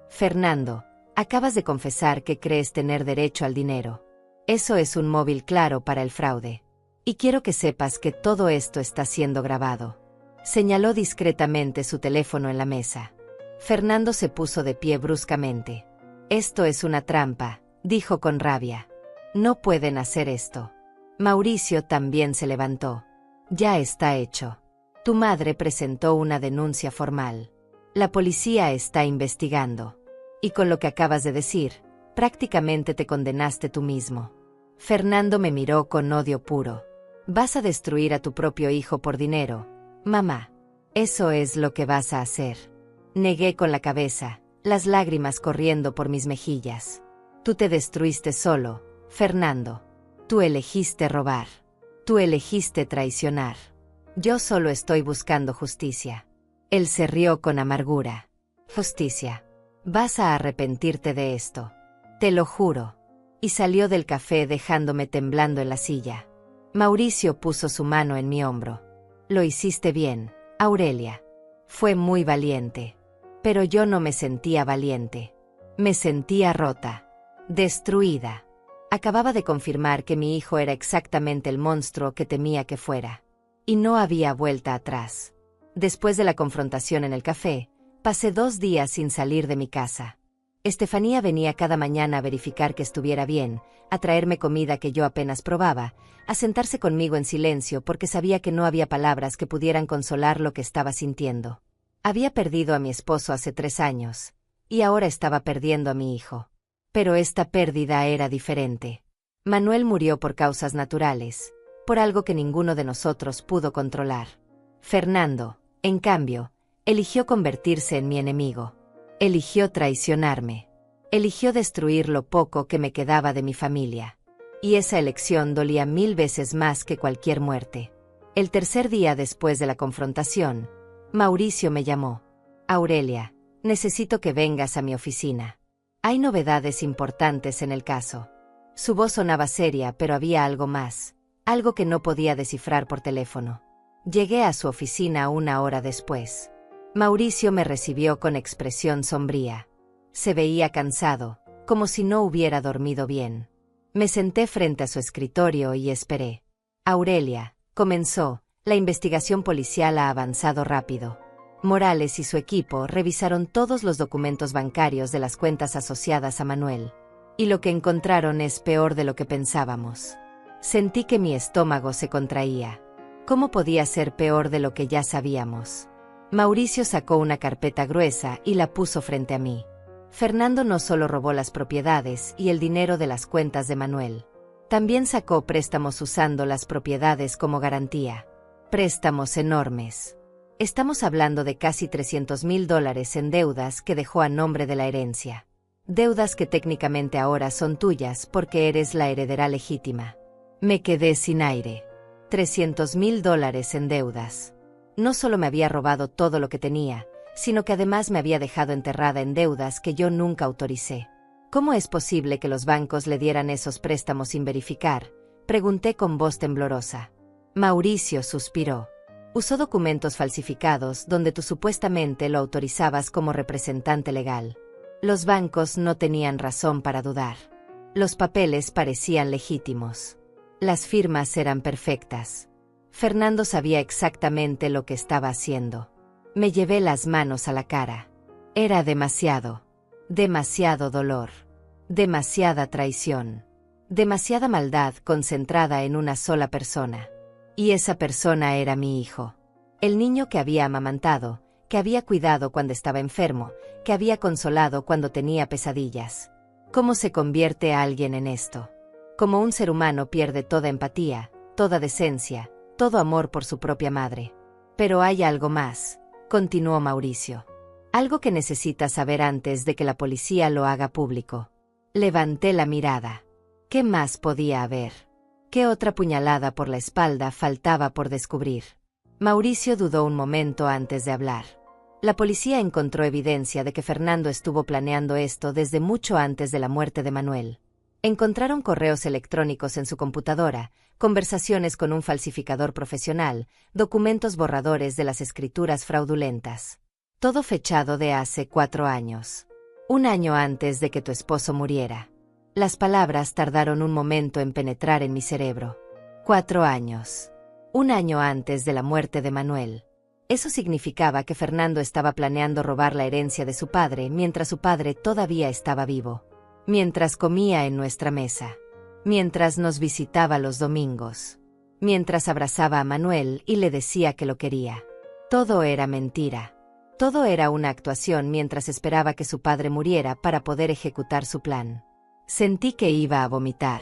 Fernando, acabas de confesar que crees tener derecho al dinero. Eso es un móvil claro para el fraude. Y quiero que sepas que todo esto está siendo grabado. Señaló discretamente su teléfono en la mesa. Fernando se puso de pie bruscamente. Esto es una trampa, dijo con rabia. No pueden hacer esto. Mauricio también se levantó. Ya está hecho. Tu madre presentó una denuncia formal. La policía está investigando. Y con lo que acabas de decir, prácticamente te condenaste tú mismo. Fernando me miró con odio puro. Vas a destruir a tu propio hijo por dinero, mamá. Eso es lo que vas a hacer. Negué con la cabeza, las lágrimas corriendo por mis mejillas. Tú te destruiste solo, Fernando. Tú elegiste robar. Tú elegiste traicionar. Yo solo estoy buscando justicia. Él se rió con amargura. Justicia. Vas a arrepentirte de esto. Te lo juro. Y salió del café dejándome temblando en la silla. Mauricio puso su mano en mi hombro. Lo hiciste bien, Aurelia. Fue muy valiente. Pero yo no me sentía valiente. Me sentía rota. Destruida. Acababa de confirmar que mi hijo era exactamente el monstruo que temía que fuera. Y no había vuelta atrás. Después de la confrontación en el café, pasé 2 días sin salir de mi casa. Estefanía venía cada mañana a verificar que estuviera bien, a traerme comida que yo apenas probaba, a sentarse conmigo en silencio porque sabía que no había palabras que pudieran consolar lo que estaba sintiendo. Había perdido a mi esposo hace 3 años, y ahora estaba perdiendo a mi hijo. Pero esta pérdida era diferente. Manuel murió por causas naturales, por algo que ninguno de nosotros pudo controlar. Fernando, en cambio, eligió convertirse en mi enemigo. Eligió traicionarme. Eligió destruir lo poco que me quedaba de mi familia. Y esa elección dolía 1000 veces más que cualquier muerte. El tercer día después de la confrontación, Mauricio me llamó. Aurelia, necesito que vengas a mi oficina. Hay novedades importantes en el caso. Su voz sonaba seria, pero había algo más, algo que no podía descifrar por teléfono. Llegué a su oficina 1 hora después. Mauricio me recibió con expresión sombría. Se veía cansado, como si no hubiera dormido bien. Me senté frente a su escritorio y esperé. Aurelia, comenzó, la investigación policial ha avanzado rápido. Morales y su equipo revisaron todos los documentos bancarios de las cuentas asociadas a Manuel. Y lo que encontraron es peor de lo que pensábamos. Sentí que mi estómago se contraía. ¿Cómo podía ser peor de lo que ya sabíamos? Mauricio sacó una carpeta gruesa y la puso frente a mí. Fernando no solo robó las propiedades y el dinero de las cuentas de Manuel. También sacó préstamos usando las propiedades como garantía. Préstamos enormes. Estamos hablando de casi $300,000 en deudas que dejó a nombre de la herencia. Deudas que técnicamente ahora son tuyas porque eres la heredera legítima. Me quedé sin aire. $300,000 en deudas. No solo me había robado todo lo que tenía, sino que además me había dejado enterrada en deudas que yo nunca autoricé. ¿Cómo es posible que los bancos le dieran esos préstamos sin verificar? Pregunté con voz temblorosa. Mauricio suspiró. Usó documentos falsificados donde tú supuestamente lo autorizabas como representante legal. Los bancos no tenían razón para dudar. Los papeles parecían legítimos. Las firmas eran perfectas. Fernando sabía exactamente lo que estaba haciendo. Me llevé las manos a la cara. Era demasiado. Demasiado dolor. Demasiada traición. Demasiada maldad concentrada en una sola persona. Y esa persona era mi hijo. El niño que había amamantado, que había cuidado cuando estaba enfermo, que había consolado cuando tenía pesadillas. ¿Cómo se convierte a alguien en esto? Como un ser humano pierde toda empatía, toda decencia, todo amor por su propia madre. Pero hay algo más, continuó Mauricio. Algo que necesitas saber antes de que la policía lo haga público. Levanté la mirada. ¿Qué más podía haber? ¿Qué otra puñalada por la espalda faltaba por descubrir? Mauricio dudó un momento antes de hablar. La policía encontró evidencia de que Fernando estuvo planeando esto desde mucho antes de la muerte de Manuel. Encontraron correos electrónicos en su computadora, conversaciones con un falsificador profesional, documentos borradores de las escrituras fraudulentas. Todo fechado de hace 4 años. 1 año antes de que tu esposo muriera. Las palabras tardaron un momento en penetrar en mi cerebro. 4 años. 1 año antes de la muerte de Manuel. Eso significaba que Fernando estaba planeando robar la herencia de su padre mientras su padre todavía estaba vivo. Mientras comía en nuestra mesa. Mientras nos visitaba los domingos. Mientras abrazaba a Manuel y le decía que lo quería. Todo era mentira. Todo era una actuación mientras esperaba que su padre muriera para poder ejecutar su plan. Sentí que iba a vomitar.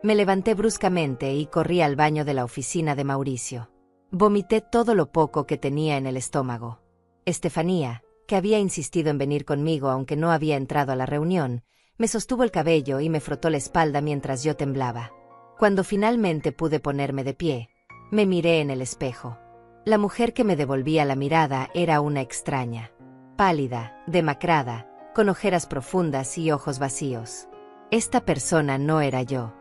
Me levanté bruscamente y corrí al baño de la oficina de Mauricio. Vomité todo lo poco que tenía en el estómago. Estefanía, que había insistido en venir conmigo aunque no había entrado a la reunión, me sostuvo el cabello y me frotó la espalda mientras yo temblaba. Cuando finalmente pude ponerme de pie, me miré en el espejo. La mujer que me devolvía la mirada era una extraña. Pálida, demacrada, con ojeras profundas y ojos vacíos. Esta persona no era yo.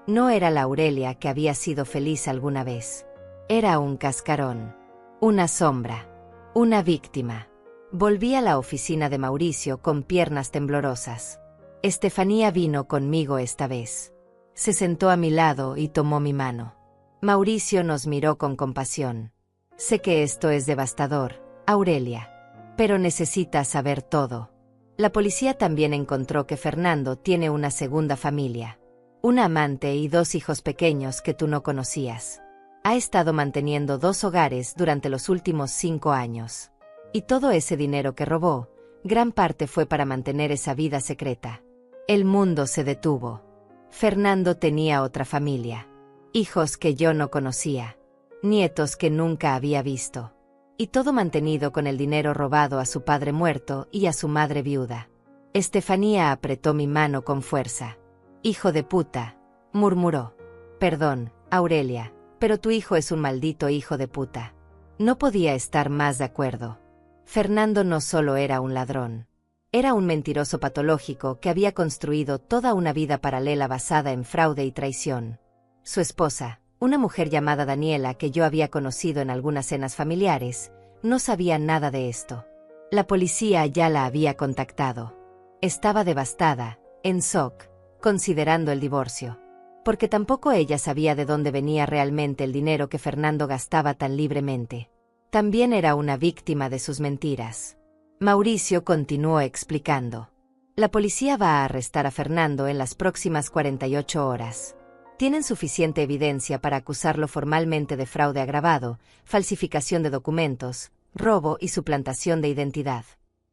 No era la Aurelia que había sido feliz alguna vez. Era un cascarón. Una sombra. Una víctima. Volví a la oficina de Mauricio con piernas temblorosas. Estefanía vino conmigo esta vez. Se sentó a mi lado y tomó mi mano. Mauricio nos miró con compasión. Sé que esto es devastador, Aurelia. Pero necesitas saber todo. La policía también encontró que Fernando tiene una segunda familia. Una amante y 2 hijos pequeños que tú no conocías. Ha estado manteniendo 2 hogares durante los últimos 5 años. Y todo ese dinero que robó, gran parte fue para mantener esa vida secreta. El mundo se detuvo. Fernando tenía otra familia. Hijos que yo no conocía. Nietos que nunca había visto. Y todo mantenido con el dinero robado a su padre muerto y a su madre viuda. Estefanía apretó mi mano con fuerza. «Hijo de puta», murmuró. «Perdón, Aurelia, pero tu hijo es un maldito hijo de puta». No podía estar más de acuerdo. Fernando no solo era un ladrón. Era un mentiroso patológico que había construido toda una vida paralela basada en fraude y traición. Su esposa, una mujer llamada Daniela que yo había conocido en algunas cenas familiares, no sabía nada de esto. La policía ya la había contactado. Estaba devastada, en shock, considerando el divorcio. Porque tampoco ella sabía de dónde venía realmente el dinero que Fernando gastaba tan libremente. También era una víctima de sus mentiras. Mauricio continuó explicando. La policía va a arrestar a Fernando en las próximas 48 horas. Tienen suficiente evidencia para acusarlo formalmente de fraude agravado, falsificación de documentos, robo y suplantación de identidad.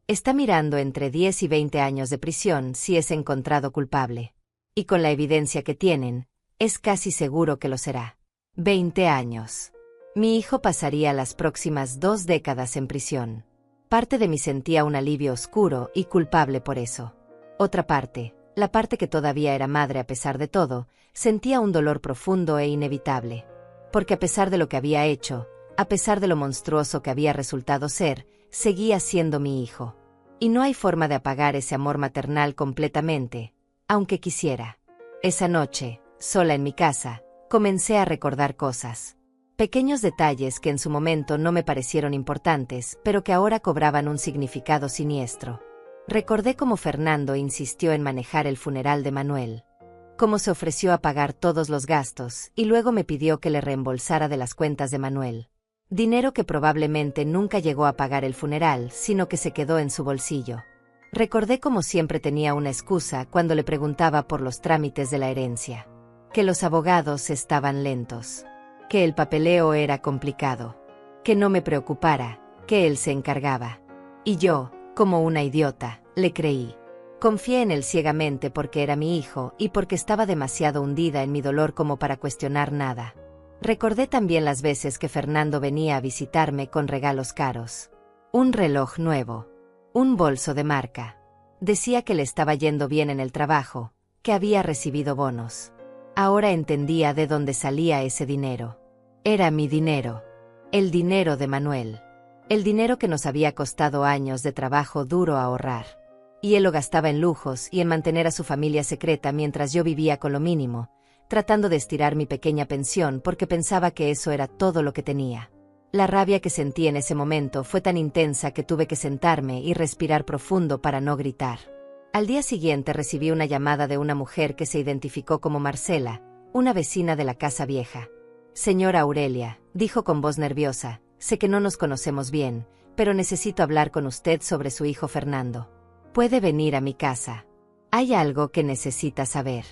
Está mirando entre 10 y 20 años de prisión si es encontrado culpable. Y con la evidencia que tienen, es casi seguro que lo será. 20 años. Mi hijo pasaría las próximas 2 décadas en prisión. Parte de mí sentía un alivio oscuro y culpable por eso. Otra parte, la parte que todavía era madre a pesar de todo, sentía un dolor profundo e inevitable. Porque a pesar de lo que había hecho, a pesar de lo monstruoso que había resultado ser, seguía siendo mi hijo. Y no hay forma de apagar ese amor maternal completamente, aunque quisiera. Esa noche, sola en mi casa, comencé a recordar cosas. Pequeños detalles que en su momento no me parecieron importantes, pero que ahora cobraban un significado siniestro. Recordé cómo Fernando insistió en manejar el funeral de Manuel. Cómo se ofreció a pagar todos los gastos y luego me pidió que le reembolsara de las cuentas de Manuel. Dinero que probablemente nunca llegó a pagar el funeral, sino que se quedó en su bolsillo. Recordé como siempre tenía una excusa cuando le preguntaba por los trámites de la herencia. Que los abogados estaban lentos. Que el papeleo era complicado. Que no me preocupara, que él se encargaba. Y yo, como una idiota, le creí. Confié en él ciegamente porque era mi hijo y porque estaba demasiado hundida en mi dolor como para cuestionar nada. Recordé también las veces que Fernando venía a visitarme con regalos caros. Un reloj nuevo. Un bolso de marca. Decía que le estaba yendo bien en el trabajo, que había recibido bonos. Ahora entendía de dónde salía ese dinero. Era mi dinero. El dinero de Manuel. El dinero que nos había costado años de trabajo duro ahorrar. Y él lo gastaba en lujos y en mantener a su familia secreta mientras yo vivía con lo mínimo, tratando de estirar mi pequeña pensión porque pensaba que eso era todo lo que tenía. La rabia que sentí en ese momento fue tan intensa que tuve que sentarme y respirar profundo para no gritar. Al día siguiente recibí una llamada de una mujer que se identificó como Marcela, una vecina de la casa vieja. «Señora Aurelia», dijo con voz nerviosa, «sé que no nos conocemos bien, pero necesito hablar con usted sobre su hijo Fernando. ¿Puede venir a mi casa? Hay algo que necesita saber».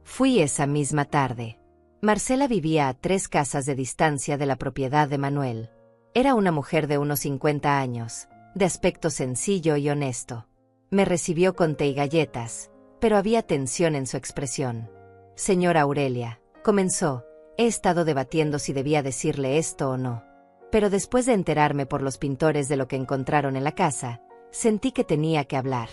Fui esa misma tarde. Marcela vivía a 3 casas de distancia de la propiedad de Manuel. Era una mujer de unos 50 años, de aspecto sencillo y honesto. Me recibió con té y galletas, pero había tensión en su expresión. «Señora Aurelia», comenzó, «he estado debatiendo si debía decirle esto o no. Pero después de enterarme por los pintores de lo que encontraron en la casa, sentí que tenía que hablar».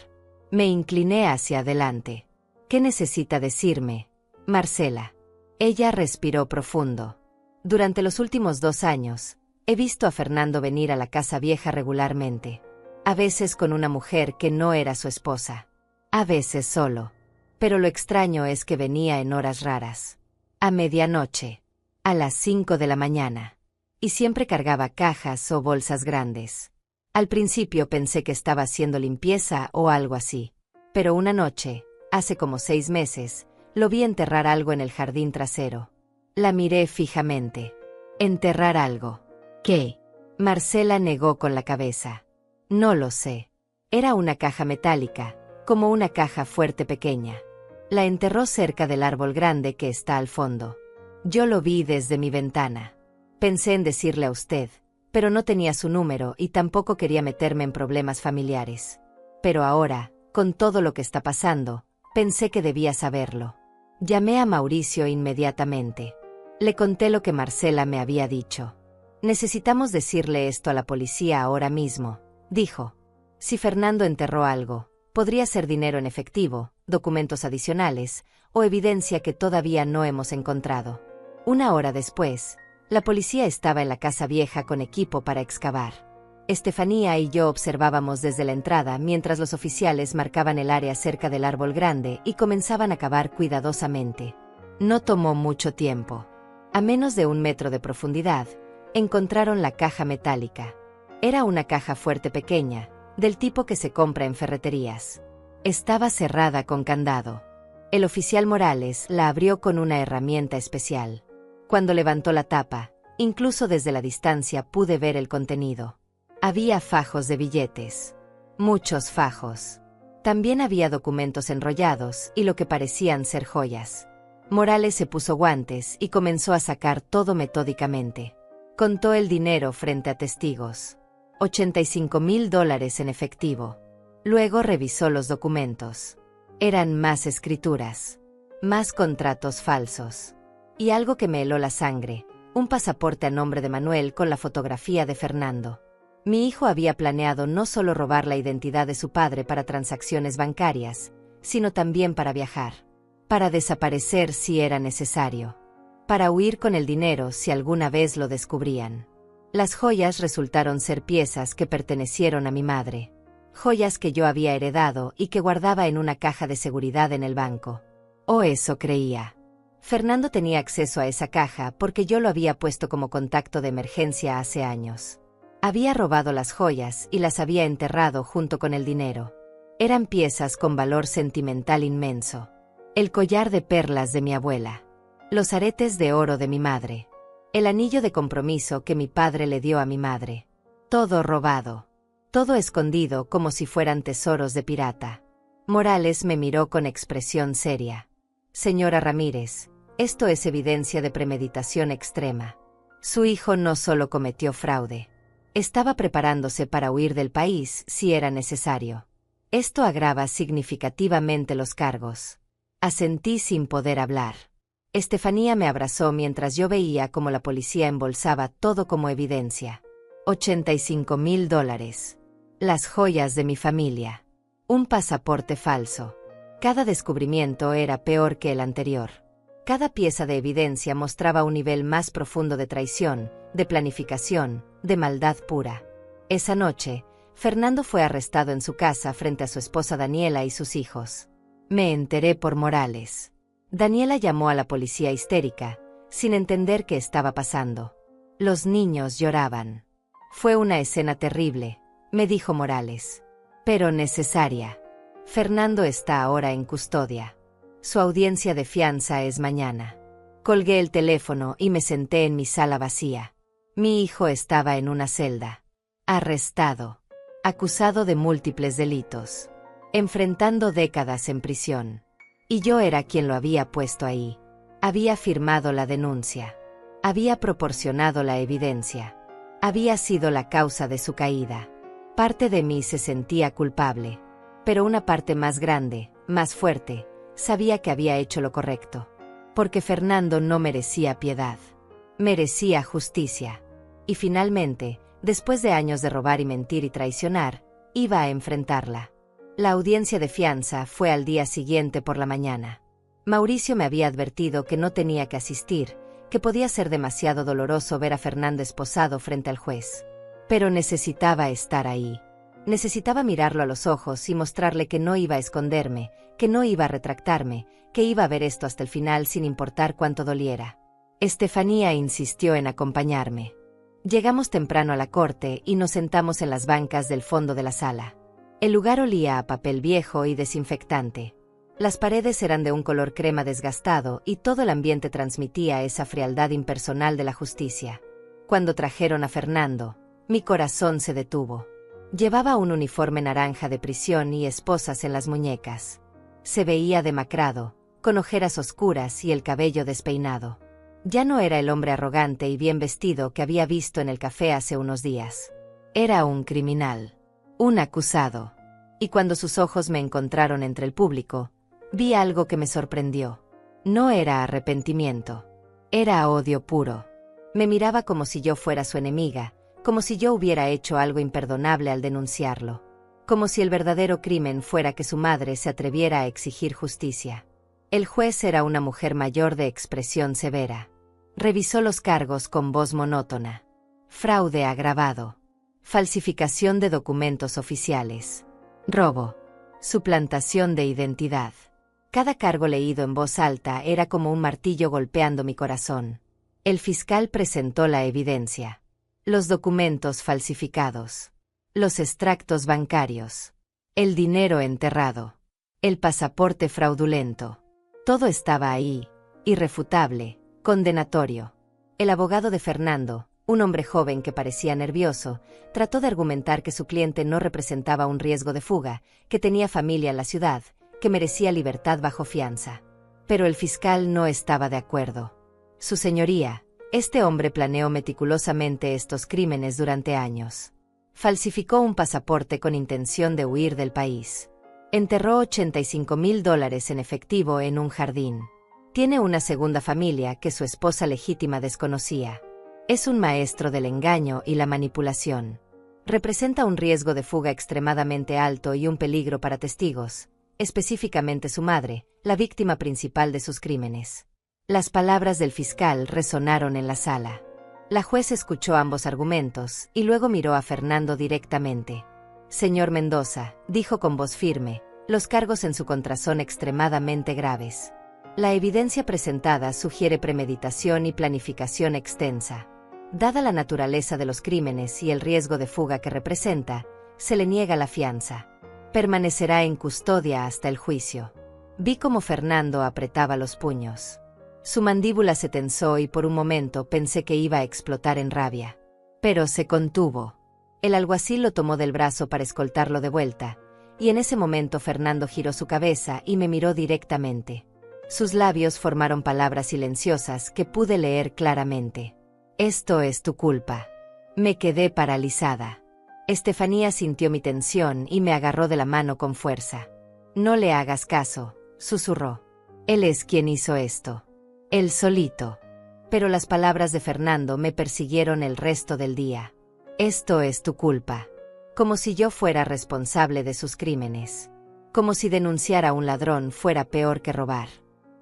Me incliné hacia adelante. «¿Qué necesita decirme, Marcela?». Ella respiró profundo. «Durante los últimos 2 años, he visto a Fernando venir a la casa vieja regularmente. A veces con una mujer que no era su esposa. A veces solo. Pero lo extraño es que venía en horas raras. A medianoche. A las 5 de la mañana. Y siempre cargaba cajas o bolsas grandes. Al principio pensé que estaba haciendo limpieza o algo así. Pero una noche, hace como 6 meses, lo vi enterrar algo en el jardín trasero. La miré fijamente. ¿Enterrar algo? ¿Qué?». Marcela negó con la cabeza. «No lo sé. Era una caja metálica, como una caja fuerte pequeña. La enterró cerca del árbol grande que está al fondo. Yo lo vi desde mi ventana. Pensé en decirle a usted, pero no tenía su número y tampoco quería meterme en problemas familiares. Pero ahora, con todo lo que está pasando, pensé que debía saberlo. Llamé a Mauricio inmediatamente. Le conté lo que Marcela me había dicho. «Necesitamos decirle esto a la policía ahora mismo», dijo. «Si Fernando enterró algo, podría ser dinero en efectivo, documentos adicionales, o evidencia que todavía no hemos encontrado». 1 hora después, la policía estaba en la casa vieja con equipo para excavar. Estefanía y yo observábamos desde la entrada mientras los oficiales marcaban el área cerca del árbol grande y comenzaban a cavar cuidadosamente. No tomó mucho tiempo. A menos de 1 metro de profundidad, encontraron la caja metálica. Era una caja fuerte pequeña, del tipo que se compra en ferreterías. Estaba cerrada con candado. El oficial Morales la abrió con una herramienta especial. Cuando levantó la tapa, incluso desde la distancia pude ver el contenido. Había fajos de billetes. Muchos fajos. También había documentos enrollados y lo que parecían ser joyas. Morales se puso guantes y comenzó a sacar todo metódicamente. Contó el dinero frente a testigos. $85,000 en efectivo. Luego revisó los documentos. Eran más escrituras. Más contratos falsos. Y algo que me heló la sangre, un pasaporte a nombre de Manuel con la fotografía de Fernando. Mi hijo había planeado no solo robar la identidad de su padre para transacciones bancarias, sino también para viajar. Para desaparecer si era necesario. Para huir con el dinero si alguna vez lo descubrían. Las joyas resultaron ser piezas que pertenecieron a mi madre. Joyas que yo había heredado y que guardaba en una caja de seguridad en el banco. O eso creía. Fernando tenía acceso a esa caja porque yo lo había puesto como contacto de emergencia hace años. Había robado las joyas y las había enterrado junto con el dinero. Eran piezas con valor sentimental inmenso. El collar de perlas de mi abuela. Los aretes de oro de mi madre. El anillo de compromiso que mi padre le dio a mi madre. Todo robado. Todo escondido como si fueran tesoros de pirata. Morales me miró con expresión seria. Señora Ramírez, esto es evidencia de premeditación extrema. Su hijo no solo cometió fraude. Estaba preparándose para huir del país si era necesario. Esto agrava significativamente los cargos. Asentí sin poder hablar. Estefanía me abrazó mientras yo veía cómo la policía embolsaba todo como evidencia. $85,000. Las joyas de mi familia. Un pasaporte falso. Cada descubrimiento era peor que el anterior. Cada pieza de evidencia mostraba un nivel más profundo de traición, de planificación, de maldad pura. Esa noche, Fernando fue arrestado en su casa frente a su esposa Daniela y sus hijos. Me enteré por Morales. Daniela llamó a la policía histérica, sin entender qué estaba pasando. Los niños lloraban. Fue una escena terrible, me dijo Morales. Pero necesaria. Fernando está ahora en custodia. Su audiencia de fianza es mañana. Colgué el teléfono y me senté en mi sala vacía. Mi hijo estaba en una celda. Arrestado. Acusado de múltiples delitos. Enfrentando décadas en prisión. Y yo era quien lo había puesto ahí. Había firmado la denuncia. Había proporcionado la evidencia. Había sido la causa de su caída. Parte de mí se sentía culpable. Pero una parte más grande, más fuerte, sabía que había hecho lo correcto. Porque Fernando no merecía piedad. Merecía justicia. Y finalmente, después de años de robar y mentir y traicionar, iba a enfrentarla. La audiencia de fianza fue al día siguiente por la mañana. Mauricio me había advertido que no tenía que asistir, que podía ser demasiado doloroso ver a Fernando esposado frente al juez. Pero necesitaba estar ahí. Necesitaba mirarlo a los ojos y mostrarle que no iba a esconderme, que no iba a retractarme, que iba a ver esto hasta el final sin importar cuánto doliera. Estefanía insistió en acompañarme. Llegamos temprano a la corte y nos sentamos en las bancas del fondo de la sala. El lugar olía a papel viejo y desinfectante. Las paredes eran de un color crema desgastado y todo el ambiente transmitía esa frialdad impersonal de la justicia. Cuando trajeron a Fernando, mi corazón se detuvo. Llevaba un uniforme naranja de prisión y esposas en las muñecas. Se veía demacrado, con ojeras oscuras y el cabello despeinado. Ya no era el hombre arrogante y bien vestido que había visto en el café hace unos días. Era un criminal. Un acusado. Y cuando sus ojos me encontraron entre el público, vi algo que me sorprendió. No era arrepentimiento. Era odio puro. Me miraba como si yo fuera su enemiga, como si yo hubiera hecho algo imperdonable al denunciarlo. Como si el verdadero crimen fuera que su madre se atreviera a exigir justicia. El juez era una mujer mayor de expresión severa. Revisó los cargos con voz monótona. Fraude agravado. Falsificación de documentos oficiales. Robo. Suplantación de identidad. Cada cargo leído en voz alta era como un martillo golpeando mi corazón. El fiscal presentó la evidencia. Los documentos falsificados. Los extractos bancarios. El dinero enterrado. El pasaporte fraudulento. Todo estaba ahí, irrefutable, condenatorio. El abogado de Fernando, un hombre joven que parecía nervioso, trató de argumentar que su cliente no representaba un riesgo de fuga, que tenía familia en la ciudad, que merecía libertad bajo fianza. Pero el fiscal no estaba de acuerdo. Su señoría, este hombre planeó meticulosamente estos crímenes durante años. Falsificó un pasaporte con intención de huir del país. Enterró $85,000 en efectivo en un jardín. Tiene una segunda familia que su esposa legítima desconocía. Es un maestro del engaño y la manipulación. Representa un riesgo de fuga extremadamente alto y un peligro para testigos, específicamente su madre, la víctima principal de sus crímenes. Las palabras del fiscal resonaron en la sala. La juez escuchó ambos argumentos y luego miró a Fernando directamente. Señor Mendoza, dijo con voz firme, los cargos en su contra son extremadamente graves. La evidencia presentada sugiere premeditación y planificación extensa. Dada la naturaleza de los crímenes y el riesgo de fuga que representa, se le niega la fianza. Permanecerá en custodia hasta el juicio. Vi cómo Fernando apretaba los puños. Su mandíbula se tensó y por un momento pensé que iba a explotar en rabia. Pero se contuvo. El alguacil lo tomó del brazo para escoltarlo de vuelta, y en ese momento Fernando giró su cabeza y me miró directamente. Sus labios formaron palabras silenciosas que pude leer claramente. Esto es tu culpa. Me quedé paralizada. Estefanía sintió mi tensión y me agarró de la mano con fuerza. No le hagas caso, susurró. Él es quien hizo esto. Él solito. Pero las palabras de Fernando me persiguieron el resto del día. Esto es tu culpa. Como si yo fuera responsable de sus crímenes. Como si denunciar a un ladrón fuera peor que robar.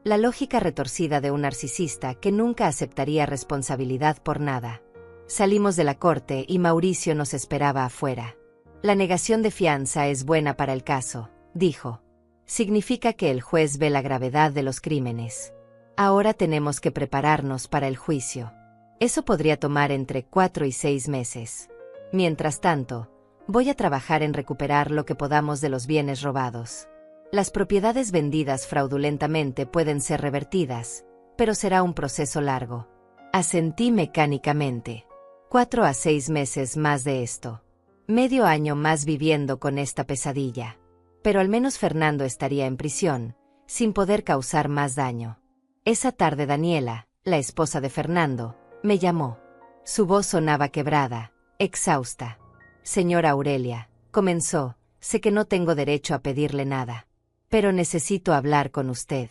La lógica retorcida de un narcisista que nunca aceptaría responsabilidad por nada. Salimos de la corte y Mauricio nos esperaba afuera. La negación de fianza es buena para el caso, dijo. Significa que el juez ve la gravedad de los crímenes. Ahora tenemos que prepararnos para el juicio. Eso podría tomar entre 4 y 6 meses. Mientras tanto, voy a trabajar en recuperar lo que podamos de los bienes robados. Las propiedades vendidas fraudulentamente pueden ser revertidas, pero será un proceso largo. Asentí mecánicamente. 4 a 6 meses más de esto. Medio año más viviendo con esta pesadilla. Pero al menos Fernando estaría en prisión, sin poder causar más daño. Esa tarde Daniela, la esposa de Fernando, me llamó. Su voz sonaba quebrada, exhausta. Señora Aurelia, comenzó, sé que no tengo derecho a pedirle nada. Pero necesito hablar con usted.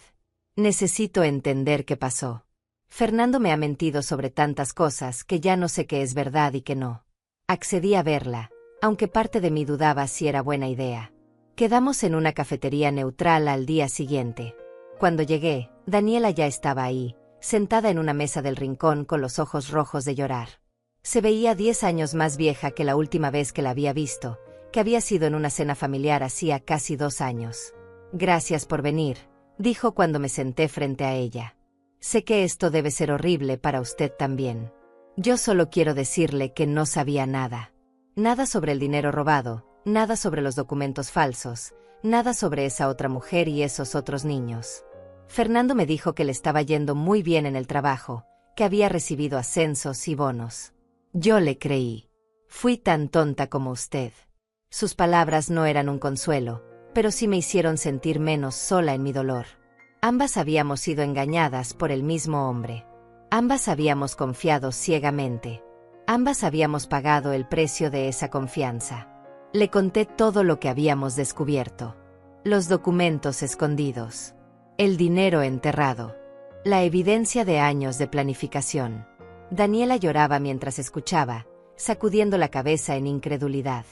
Necesito entender qué pasó. Fernando me ha mentido sobre tantas cosas que ya no sé qué es verdad y qué no. Accedí a verla, aunque parte de mí dudaba si era buena idea. Quedamos en una cafetería neutral al día siguiente. Cuando llegué, Daniela ya estaba ahí, sentada en una mesa del rincón con los ojos rojos de llorar. Se veía 10 años más vieja que la última vez que la había visto, que había sido en una cena familiar hacía casi 2 años. Gracias por venir, dijo cuando me senté frente a ella. Sé que esto debe ser horrible para usted también. Yo solo quiero decirle que no sabía nada. Nada sobre el dinero robado, nada sobre los documentos falsos, nada sobre esa otra mujer y esos otros niños. Fernando me dijo que le estaba yendo muy bien en el trabajo, que había recibido ascensos y bonos. Yo le creí. Fui tan tonta como usted. Sus palabras no eran un consuelo, pero sí me hicieron sentir menos sola en mi dolor. Ambas habíamos sido engañadas por el mismo hombre. Ambas habíamos confiado ciegamente. Ambas habíamos pagado el precio de esa confianza. Le conté todo lo que habíamos descubierto. Los documentos escondidos. El dinero enterrado. La evidencia de años de planificación. Daniela lloraba mientras escuchaba, sacudiendo la cabeza en incredulidad.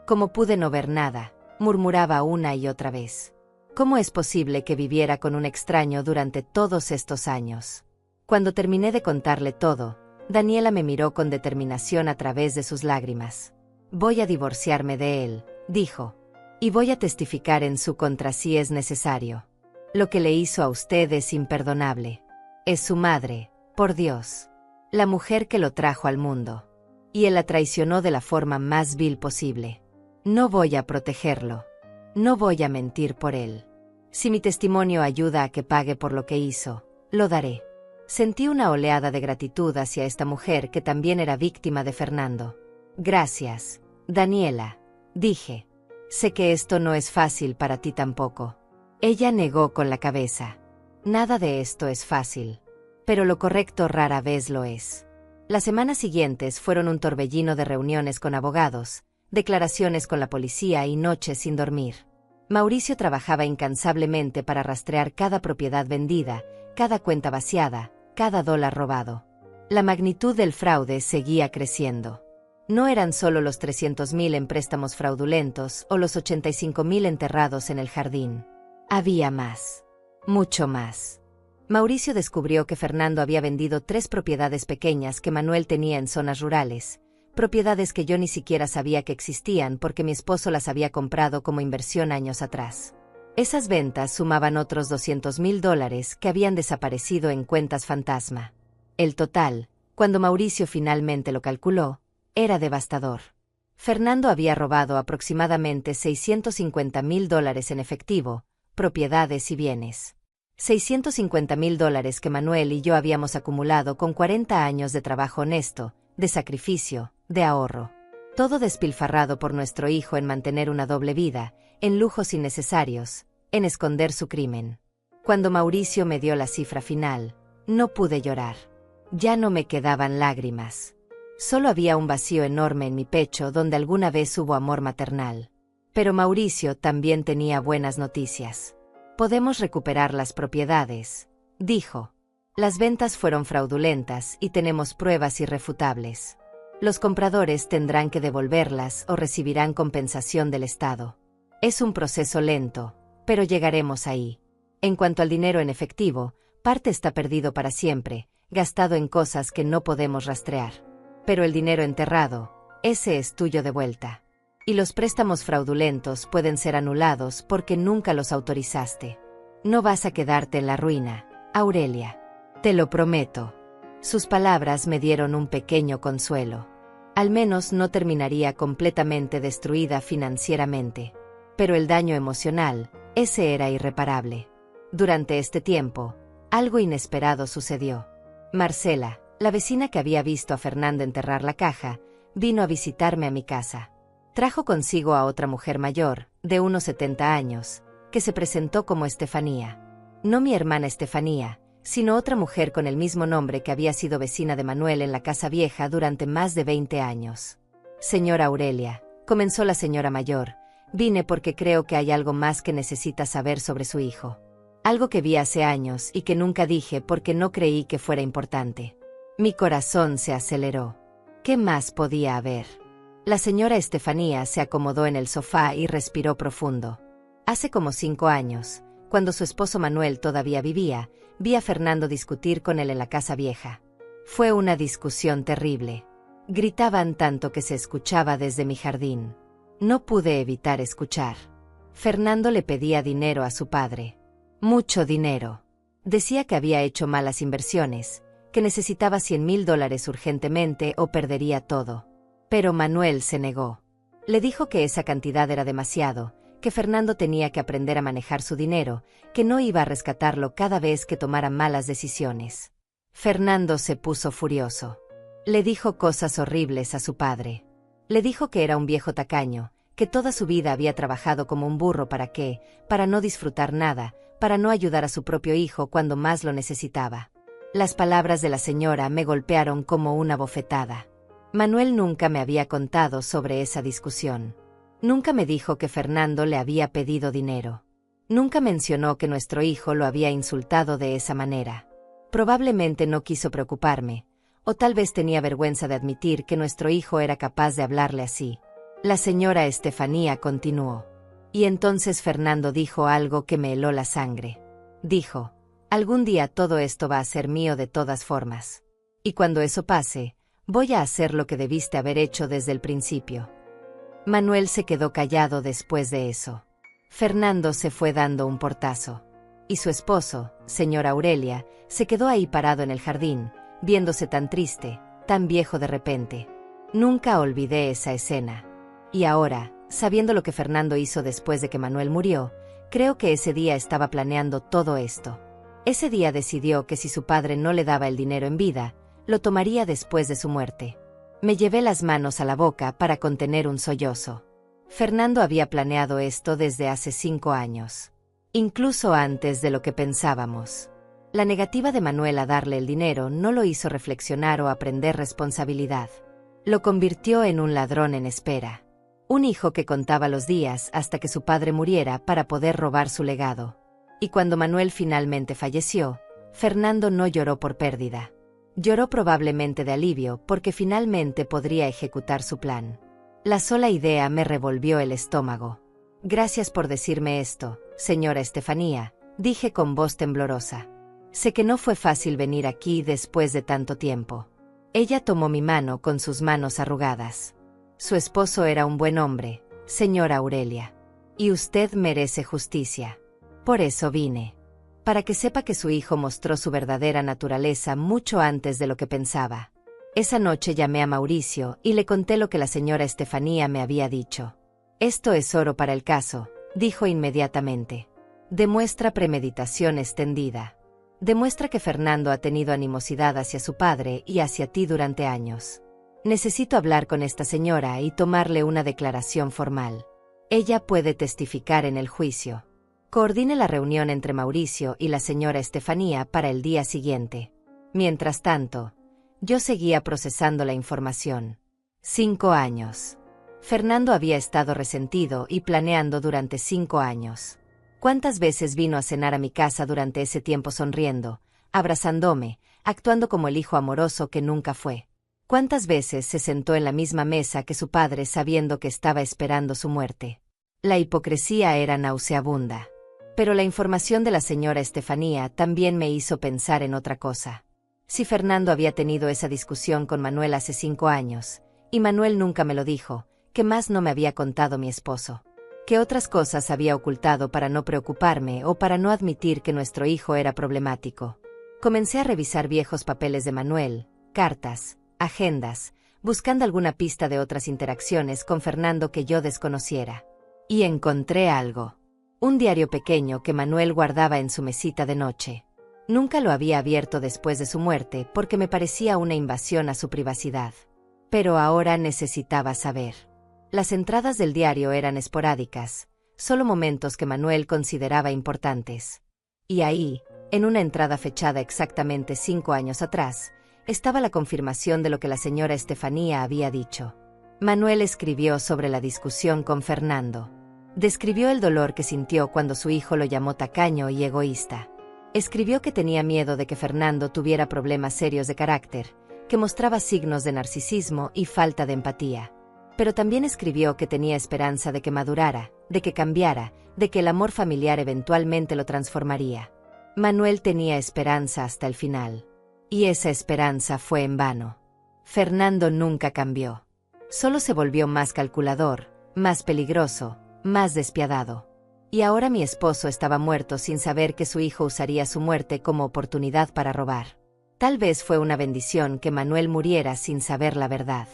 Como pude no ver nada, murmuraba una y otra vez. ¿Cómo es posible que viviera con un extraño durante todos estos años? Cuando terminé de contarle todo, Daniela me miró con determinación a través de sus lágrimas. Voy a divorciarme de él, dijo. Y voy a testificar en su contra si es necesario. Lo que le hizo a usted es imperdonable. Es su madre, por Dios. La mujer que lo trajo al mundo. Y él la traicionó de la forma más vil posible. No voy a protegerlo. No voy a mentir por él. Si mi testimonio ayuda a que pague por lo que hizo, lo daré. Sentí una oleada de gratitud hacia esta mujer que también era víctima de Fernando. Gracias, Daniela, dije. Sé que esto no es fácil para ti tampoco. Ella negó con la cabeza. Nada de esto es fácil. Pero lo correcto rara vez lo es. Las semanas siguientes fueron un torbellino de reuniones con abogados, declaraciones con la policía y noches sin dormir. Mauricio trabajaba incansablemente para rastrear cada propiedad vendida, cada cuenta vaciada, cada dólar robado. La magnitud del fraude seguía creciendo. No eran solo los 300.000 en préstamos fraudulentos o los 85.000 enterrados en el jardín. Había más. Mucho más. Mauricio descubrió que Fernando había vendido 3 propiedades pequeñas que Manuel tenía en zonas rurales, propiedades que yo ni siquiera sabía que existían porque mi esposo las había comprado como inversión años atrás. Esas ventas sumaban otros $200.000 que habían desaparecido en cuentas fantasma. El total, cuando Mauricio finalmente lo calculó, era devastador. Fernando había robado aproximadamente $650.000 en efectivo, propiedades y bienes. $650,000 que Manuel y yo habíamos acumulado con 40 años de trabajo honesto, de sacrificio, de ahorro. Todo despilfarrado por nuestro hijo en mantener una doble vida, en lujos innecesarios, en esconder su crimen. Cuando Mauricio me dio la cifra final, no pude llorar. Ya no me quedaban lágrimas. Solo había un vacío enorme en mi pecho donde alguna vez hubo amor maternal. Pero Mauricio también tenía buenas noticias. Podemos recuperar las propiedades, dijo. Las ventas fueron fraudulentas y tenemos pruebas irrefutables. Los compradores tendrán que devolverlas o recibirán compensación del Estado. Es un proceso lento, pero llegaremos ahí. En cuanto al dinero en efectivo, parte está perdido para siempre, gastado en cosas que no podemos rastrear. Pero el dinero enterrado, ese es tuyo de vuelta. Y los préstamos fraudulentos pueden ser anulados porque nunca los autorizaste. No vas a quedarte en la ruina, Aurelia. Te lo prometo. Sus palabras me dieron un pequeño consuelo. Al menos no terminaría completamente destruida financieramente. Pero el daño emocional, ese era irreparable. Durante este tiempo, algo inesperado sucedió. Marcela, la vecina que había visto a Fernando enterrar la caja, vino a visitarme a mi casa. Trajo consigo a otra mujer mayor, de unos 70 años, que se presentó como Estefanía. No mi hermana Estefanía, sino otra mujer con el mismo nombre que había sido vecina de Manuel en la casa vieja durante más de 20 años. Señora Aurelia, comenzó la señora mayor, vine porque creo que hay algo más que necesita saber sobre su hijo. Algo que vi hace años y que nunca dije porque no creí que fuera importante. Mi corazón se aceleró. ¿Qué más podía haber? La señora Estefanía se acomodó en el sofá y respiró profundo. Hace como 5 años, cuando su esposo Manuel todavía vivía, vi a Fernando discutir con él en la casa vieja. Fue una discusión terrible. Gritaban tanto que se escuchaba desde mi jardín. No pude evitar escuchar. Fernando le pedía dinero a su padre. Mucho dinero. Decía que había hecho malas inversiones, que necesitaba $100,000 urgentemente o perdería todo. Pero Manuel se negó. Le dijo que esa cantidad era demasiado, que Fernando tenía que aprender a manejar su dinero, que no iba a rescatarlo cada vez que tomara malas decisiones. Fernando se puso furioso. Le dijo cosas horribles a su padre. Le dijo que era un viejo tacaño, que toda su vida había trabajado como un burro para no disfrutar nada, para no ayudar a su propio hijo cuando más lo necesitaba. Las palabras de la señora me golpearon como una bofetada. Manuel nunca me había contado sobre esa discusión. Nunca me dijo que Fernando le había pedido dinero. Nunca mencionó que nuestro hijo lo había insultado de esa manera. Probablemente no quiso preocuparme, o tal vez tenía vergüenza de admitir que nuestro hijo era capaz de hablarle así. La señora Estefanía continuó. Y entonces Fernando dijo algo que me heló la sangre. Dijo, algún día todo esto va a ser mío de todas formas. Y cuando eso pase, voy a hacer lo que debiste haber hecho desde el principio. Manuel se quedó callado después de eso. Fernando se fue dando un portazo. Y su esposo, señora Aurelia, se quedó ahí parado en el jardín, viéndose tan triste, tan viejo de repente. Nunca olvidé esa escena. Y ahora, sabiendo lo que Fernando hizo después de que Manuel murió, creo que ese día estaba planeando todo esto. Ese día decidió que si su padre no le daba el dinero en vida, lo tomaría después de su muerte. Me llevé las manos a la boca para contener un sollozo. Fernando había planeado esto desde hace 5 años. Incluso antes de lo que pensábamos. La negativa de Manuel a darle el dinero no lo hizo reflexionar o aprender responsabilidad. Lo convirtió en un ladrón en espera. Un hijo que contaba los días hasta que su padre muriera para poder robar su legado. Y cuando Manuel finalmente falleció, Fernando no lloró por pérdida. Lloró probablemente de alivio porque finalmente podría ejecutar su plan. La sola idea me revolvió el estómago. Gracias por decirme esto, señora Estefanía, dije con voz temblorosa. Sé que no fue fácil venir aquí después de tanto tiempo. Ella tomó mi mano con sus manos arrugadas. Su esposo era un buen hombre, señora Aurelia. Y usted merece justicia. Por eso vine. Para que sepa que su hijo mostró su verdadera naturaleza mucho antes de lo que pensaba. Esa noche llamé a Mauricio y le conté lo que la señora Estefanía me había dicho. Esto es oro para el caso, dijo inmediatamente. Demuestra premeditación extendida. Demuestra que Fernando ha tenido animosidad hacia su padre y hacia ti durante años. Necesito hablar con esta señora y tomarle una declaración formal. Ella puede testificar en el juicio. Coordine la reunión entre Mauricio y la señora Estefanía para el día siguiente. Mientras tanto, yo seguía procesando la información. 5 años. Fernando había estado resentido y planeando durante 5 años. ¿Cuántas veces vino a cenar a mi casa durante ese tiempo sonriendo, abrazándome, actuando como el hijo amoroso que nunca fue? ¿Cuántas veces se sentó en la misma mesa que su padre sabiendo que estaba esperando su muerte? La hipocresía era nauseabunda. Pero la información de la señora Estefanía también me hizo pensar en otra cosa. Si Fernando había tenido esa discusión con Manuel hace 5 años, y Manuel nunca me lo dijo, ¿qué más no me había contado mi esposo? ¿Qué otras cosas había ocultado para no preocuparme o para no admitir que nuestro hijo era problemático? Comencé a revisar viejos papeles de Manuel, cartas, agendas, buscando alguna pista de otras interacciones con Fernando que yo desconociera. Y encontré algo. Un diario pequeño que Manuel guardaba en su mesita de noche. Nunca lo había abierto después de su muerte porque me parecía una invasión a su privacidad. Pero ahora necesitaba saber. Las entradas del diario eran esporádicas, solo momentos que Manuel consideraba importantes. Y ahí, en una entrada fechada exactamente 5 años atrás, estaba la confirmación de lo que la señora Estefanía había dicho. Manuel escribió sobre la discusión con Fernando. Describió el dolor que sintió cuando su hijo lo llamó tacaño y egoísta. Escribió que tenía miedo de que Fernando tuviera problemas serios de carácter, que mostraba signos de narcisismo y falta de empatía. Pero también escribió que tenía esperanza de que madurara, de que cambiara, de que el amor familiar eventualmente lo transformaría. Manuel tenía esperanza hasta el final. Y esa esperanza fue en vano. Fernando nunca cambió. Solo se volvió más calculador, más peligroso, más despiadado. Y ahora mi esposo estaba muerto sin saber que su hijo usaría su muerte como oportunidad para robar. Tal vez fue una bendición que Manuel muriera sin saber la verdad.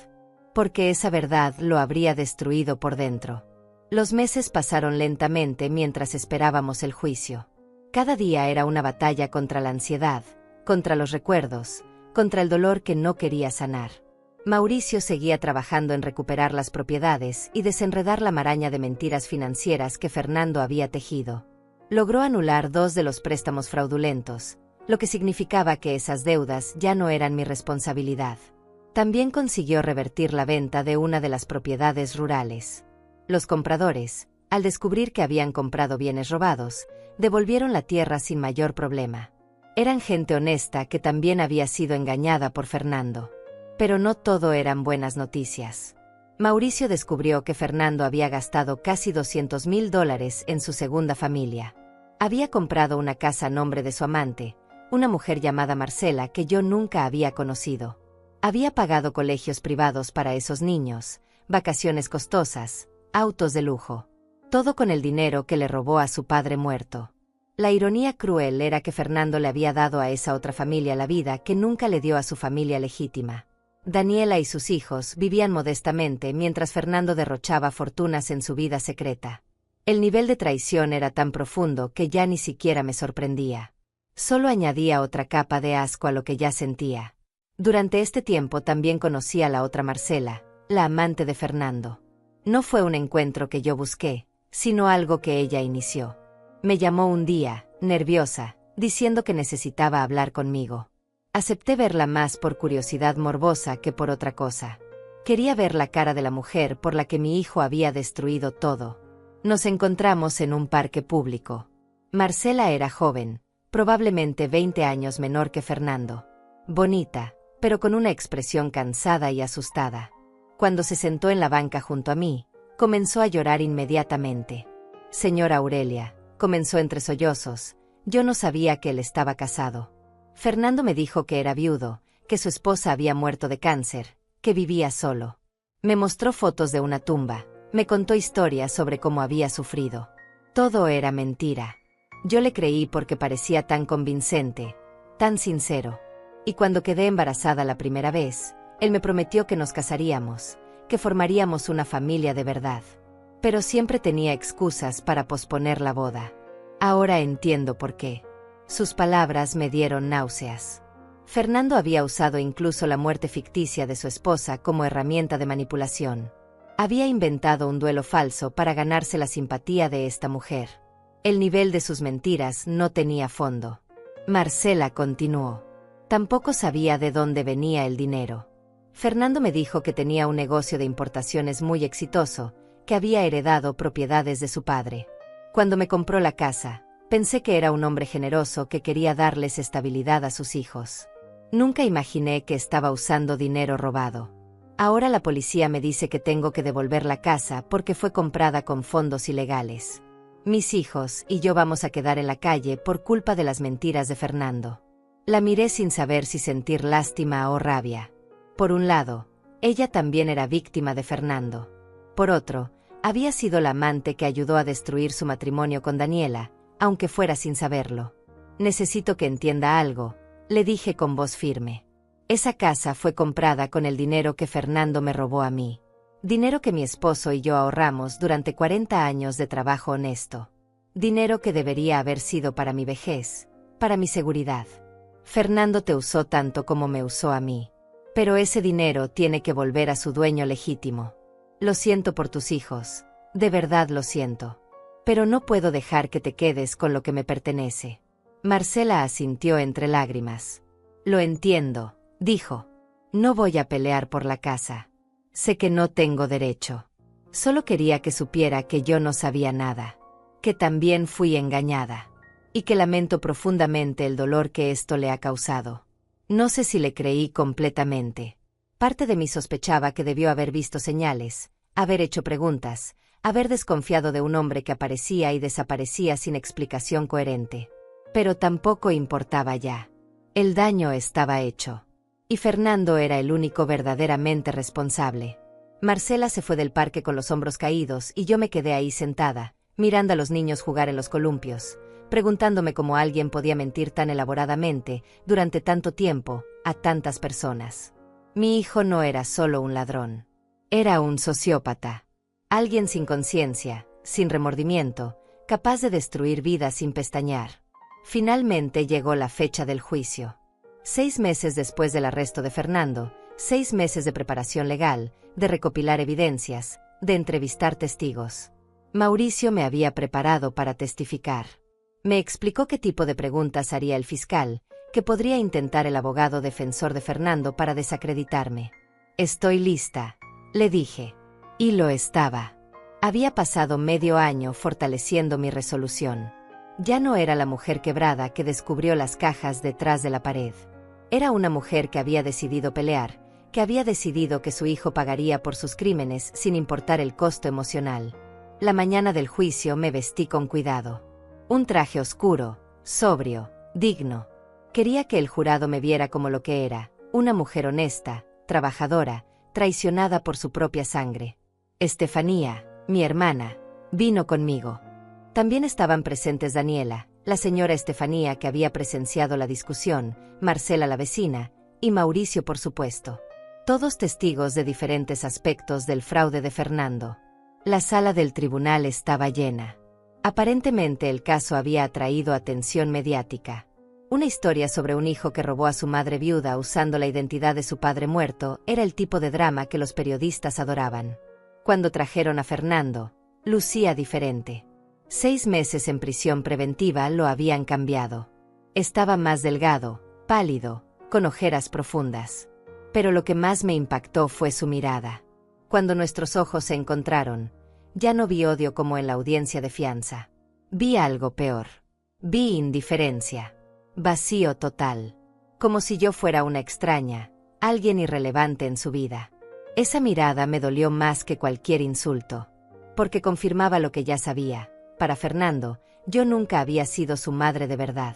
Porque esa verdad lo habría destruido por dentro. Los meses pasaron lentamente mientras esperábamos el juicio. Cada día era una batalla contra la ansiedad, contra los recuerdos, contra el dolor que no quería sanar. Mauricio seguía trabajando en recuperar las propiedades y desenredar la maraña de mentiras financieras que Fernando había tejido. Logró anular 2 de los préstamos fraudulentos, lo que significaba que esas deudas ya no eran mi responsabilidad. También consiguió revertir la venta de una de las propiedades rurales. Los compradores, al descubrir que habían comprado bienes robados, devolvieron la tierra sin mayor problema. Eran gente honesta que también había sido engañada por Fernando. Pero no todo eran buenas noticias. Mauricio descubrió que Fernando había gastado casi $200,000 en su segunda familia. Había comprado una casa a nombre de su amante, una mujer llamada Marcela que yo nunca había conocido. Había pagado colegios privados para esos niños, vacaciones costosas, autos de lujo. Todo con el dinero que le robó a su padre muerto. La ironía cruel era que Fernando le había dado a esa otra familia la vida que nunca le dio a su familia legítima. Daniela y sus hijos vivían modestamente mientras Fernando derrochaba fortunas en su vida secreta. El nivel de traición era tan profundo que ya ni siquiera me sorprendía. Solo añadía otra capa de asco a lo que ya sentía. Durante este tiempo también conocí a la otra Marcela, la amante de Fernando. No fue un encuentro que yo busqué, sino algo que ella inició. Me llamó un día, nerviosa, diciendo que necesitaba hablar conmigo. Acepté verla más por curiosidad morbosa que por otra cosa. Quería ver la cara de la mujer por la que mi hijo había destruido todo. Nos encontramos en un parque público. Marcela era joven, probablemente 20 años menor que Fernando. Bonita, pero con una expresión cansada y asustada. Cuando se sentó en la banca junto a mí, comenzó a llorar inmediatamente. Señora Aurelia, comenzó entre sollozos, yo no sabía que él estaba casado. Fernando me dijo que era viudo, que su esposa había muerto de cáncer, que vivía solo. Me mostró fotos de una tumba, me contó historias sobre cómo había sufrido. Todo era mentira. Yo le creí porque parecía tan convincente, tan sincero. Y cuando quedé embarazada la primera vez, él me prometió que nos casaríamos, que formaríamos una familia de verdad. Pero siempre tenía excusas para posponer la boda. Ahora entiendo por qué. Sus palabras me dieron náuseas. Fernando había usado incluso la muerte ficticia de su esposa como herramienta de manipulación. Había inventado un duelo falso para ganarse la simpatía de esta mujer. El nivel de sus mentiras no tenía fondo. Marcela continuó. Tampoco sabía de dónde venía el dinero. Fernando me dijo que tenía un negocio de importaciones muy exitoso, que había heredado propiedades de su padre. Cuando me compró la casa, pensé que era un hombre generoso que quería darles estabilidad a sus hijos. Nunca imaginé que estaba usando dinero robado. Ahora la policía me dice que tengo que devolver la casa porque fue comprada con fondos ilegales. Mis hijos y yo vamos a quedar en la calle por culpa de las mentiras de Fernando. La miré sin saber si sentir lástima o rabia. Por un lado, ella también era víctima de Fernando. Por otro, había sido la amante que ayudó a destruir su matrimonio con Daniela, aunque fuera sin saberlo. Necesito que entienda algo, le dije con voz firme. Esa casa fue comprada con el dinero que Fernando me robó a mí. Dinero que mi esposo y yo ahorramos durante 40 años de trabajo honesto. Dinero que debería haber sido para mi vejez, para mi seguridad. Fernando te usó tanto como me usó a mí. Pero ese dinero tiene que volver a su dueño legítimo. Lo siento por tus hijos, de verdad lo siento. Pero no puedo dejar que te quedes con lo que me pertenece. Marcela asintió entre lágrimas. Lo entiendo, dijo. No voy a pelear por la casa. Sé que no tengo derecho. Solo quería que supiera que yo no sabía nada. Que también fui engañada. Y que lamento profundamente el dolor que esto le ha causado. No sé si le creí completamente. Parte de mí sospechaba que debió haber visto señales, haber hecho preguntas, haber desconfiado de un hombre que aparecía y desaparecía sin explicación coherente. Pero tampoco importaba ya. El daño estaba hecho. Y Fernando era el único verdaderamente responsable. Marcela se fue del parque con los hombros caídos y yo me quedé ahí sentada, mirando a los niños jugar en los columpios, preguntándome cómo alguien podía mentir tan elaboradamente, durante tanto tiempo, a tantas personas. Mi hijo no era solo un ladrón. Era un sociópata. Alguien sin conciencia, sin remordimiento, capaz de destruir vidas sin pestañear. Finalmente llegó la fecha del juicio. 6 meses después del arresto de Fernando, 6 meses de preparación legal, de recopilar evidencias, de entrevistar testigos. Mauricio me había preparado para testificar. Me explicó qué tipo de preguntas haría el fiscal, que podría intentar el abogado defensor de Fernando para desacreditarme. Estoy lista, le dije. Y lo estaba. Había pasado medio año fortaleciendo mi resolución. Ya no era la mujer quebrada que descubrió las cajas detrás de la pared. Era una mujer que había decidido pelear, que había decidido que su hijo pagaría por sus crímenes sin importar el costo emocional. La mañana del juicio me vestí con cuidado. Un traje oscuro, sobrio, digno. Quería que el jurado me viera como lo que era, una mujer honesta, trabajadora, traicionada por su propia sangre. Estefanía, mi hermana, vino conmigo. También estaban presentes Daniela, la señora Estefanía que había presenciado la discusión, Marcela la vecina, y Mauricio por supuesto. Todos testigos de diferentes aspectos del fraude de Fernando. La sala del tribunal estaba llena. Aparentemente el caso había atraído atención mediática. Una historia sobre un hijo que robó a su madre viuda usando la identidad de su padre muerto era el tipo de drama que los periodistas adoraban. Cuando trajeron a Fernando, lucía diferente. 6 meses en prisión preventiva lo habían cambiado. Estaba más delgado, pálido, con ojeras profundas. Pero lo que más me impactó fue su mirada. Cuando nuestros ojos se encontraron, ya no vi odio como en la audiencia de fianza. Vi algo peor. Vi indiferencia. Vacío total. Como si yo fuera una extraña, alguien irrelevante en su vida. Esa mirada me dolió más que cualquier insulto. Porque confirmaba lo que ya sabía. Para Fernando, yo nunca había sido su madre de verdad.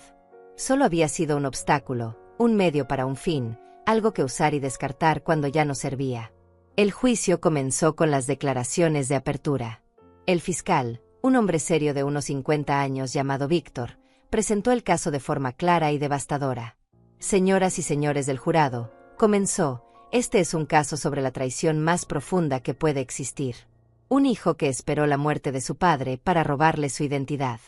Solo había sido un obstáculo, un medio para un fin, algo que usar y descartar cuando ya no servía. El juicio comenzó con las declaraciones de apertura. El fiscal, un hombre serio de unos 50 años llamado Víctor, presentó el caso de forma clara y devastadora. Señoras y señores del jurado, comenzó, este es un caso sobre la traición más profunda que puede existir. Un hijo que esperó la muerte de su padre para robarle su identidad.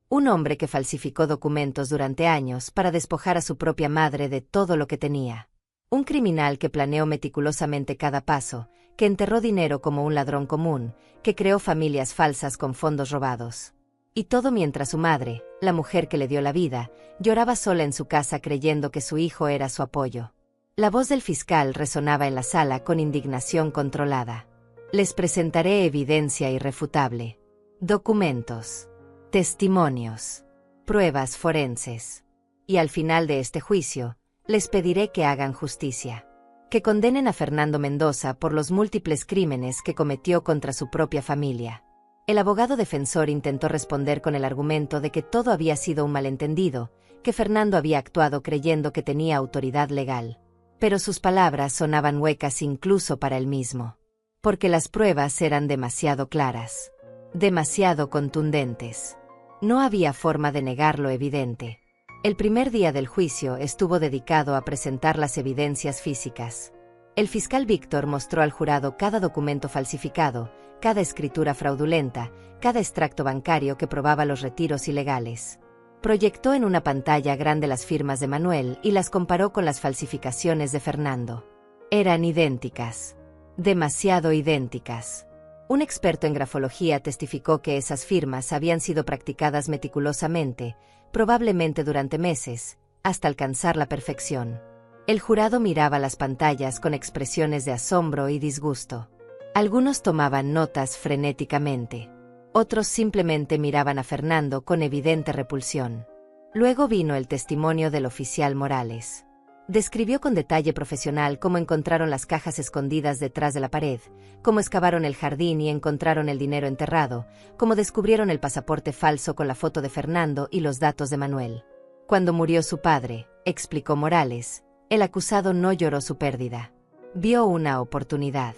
Un hombre que falsificó documentos durante años para despojar a su propia madre de todo lo que tenía. Un criminal que planeó meticulosamente cada paso, que enterró dinero como un ladrón común, que creó familias falsas con fondos robados. Y todo mientras su madre, la mujer que le dio la vida, lloraba sola en su casa creyendo que su hijo era su apoyo. La voz del fiscal resonaba en la sala con indignación controlada. Les presentaré evidencia irrefutable. Documentos. Testimonios. Pruebas forenses. Y al final de este juicio, les pediré que hagan justicia. Que condenen a Fernando Mendoza por los múltiples crímenes que cometió contra su propia familia. El abogado defensor intentó responder con el argumento de que todo había sido un malentendido, que Fernando había actuado creyendo que tenía autoridad legal. Pero sus palabras sonaban huecas incluso para él mismo. Porque las pruebas eran demasiado claras. Demasiado contundentes. No había forma de negar lo evidente. El primer día del juicio estuvo dedicado a presentar las evidencias físicas. El fiscal Víctor mostró al jurado cada documento falsificado, cada escritura fraudulenta, cada extracto bancario que probaba los retiros ilegales. Proyectó en una pantalla grande las firmas de Manuel y las comparó con las falsificaciones de Fernando. Eran idénticas. Demasiado idénticas. Un experto en grafología testificó que esas firmas habían sido practicadas meticulosamente, probablemente durante meses, hasta alcanzar la perfección. El jurado miraba las pantallas con expresiones de asombro y disgusto. Algunos tomaban notas frenéticamente. Otros simplemente miraban a Fernando con evidente repulsión. Luego vino el testimonio del oficial Morales. Describió con detalle profesional cómo encontraron las cajas escondidas detrás de la pared, cómo excavaron el jardín y encontraron el dinero enterrado, cómo descubrieron el pasaporte falso con la foto de Fernando y los datos de Manuel. Cuando murió su padre, explicó Morales, el acusado no lloró su pérdida. Vio una oportunidad.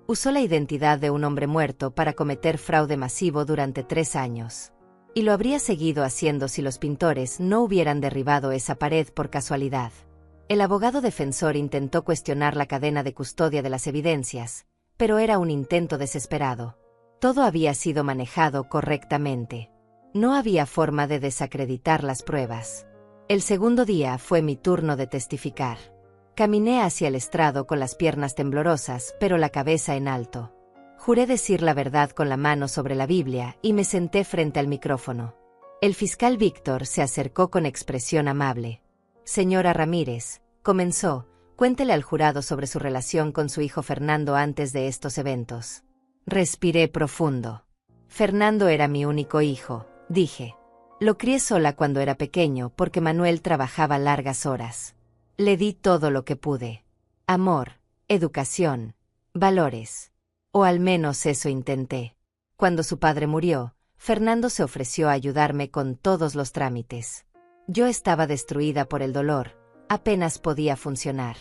Usó la identidad de un hombre muerto para cometer fraude masivo durante 3 años. Y lo habría seguido haciendo si los pintores no hubieran derribado esa pared por casualidad. El abogado defensor intentó cuestionar la cadena de custodia de las evidencias, pero era un intento desesperado. Todo había sido manejado correctamente. No había forma de desacreditar las pruebas. El segundo día fue mi turno de testificar. Caminé hacia el estrado con las piernas temblorosas, pero la cabeza en alto. Juré decir la verdad con la mano sobre la Biblia y me senté frente al micrófono. El fiscal Víctor se acercó con expresión amable. Señora Ramírez, comenzó, cuéntele al jurado sobre su relación con su hijo Fernando antes de estos eventos. Respiré profundo. Fernando era mi único hijo, dije. Lo crié sola cuando era pequeño porque Manuel trabajaba largas horas. Le di todo lo que pude. Amor, educación, valores. O al menos eso intenté. Cuando su padre murió, Fernando se ofreció a ayudarme con todos los trámites. Yo estaba destruida por el dolor, apenas podía funcionar.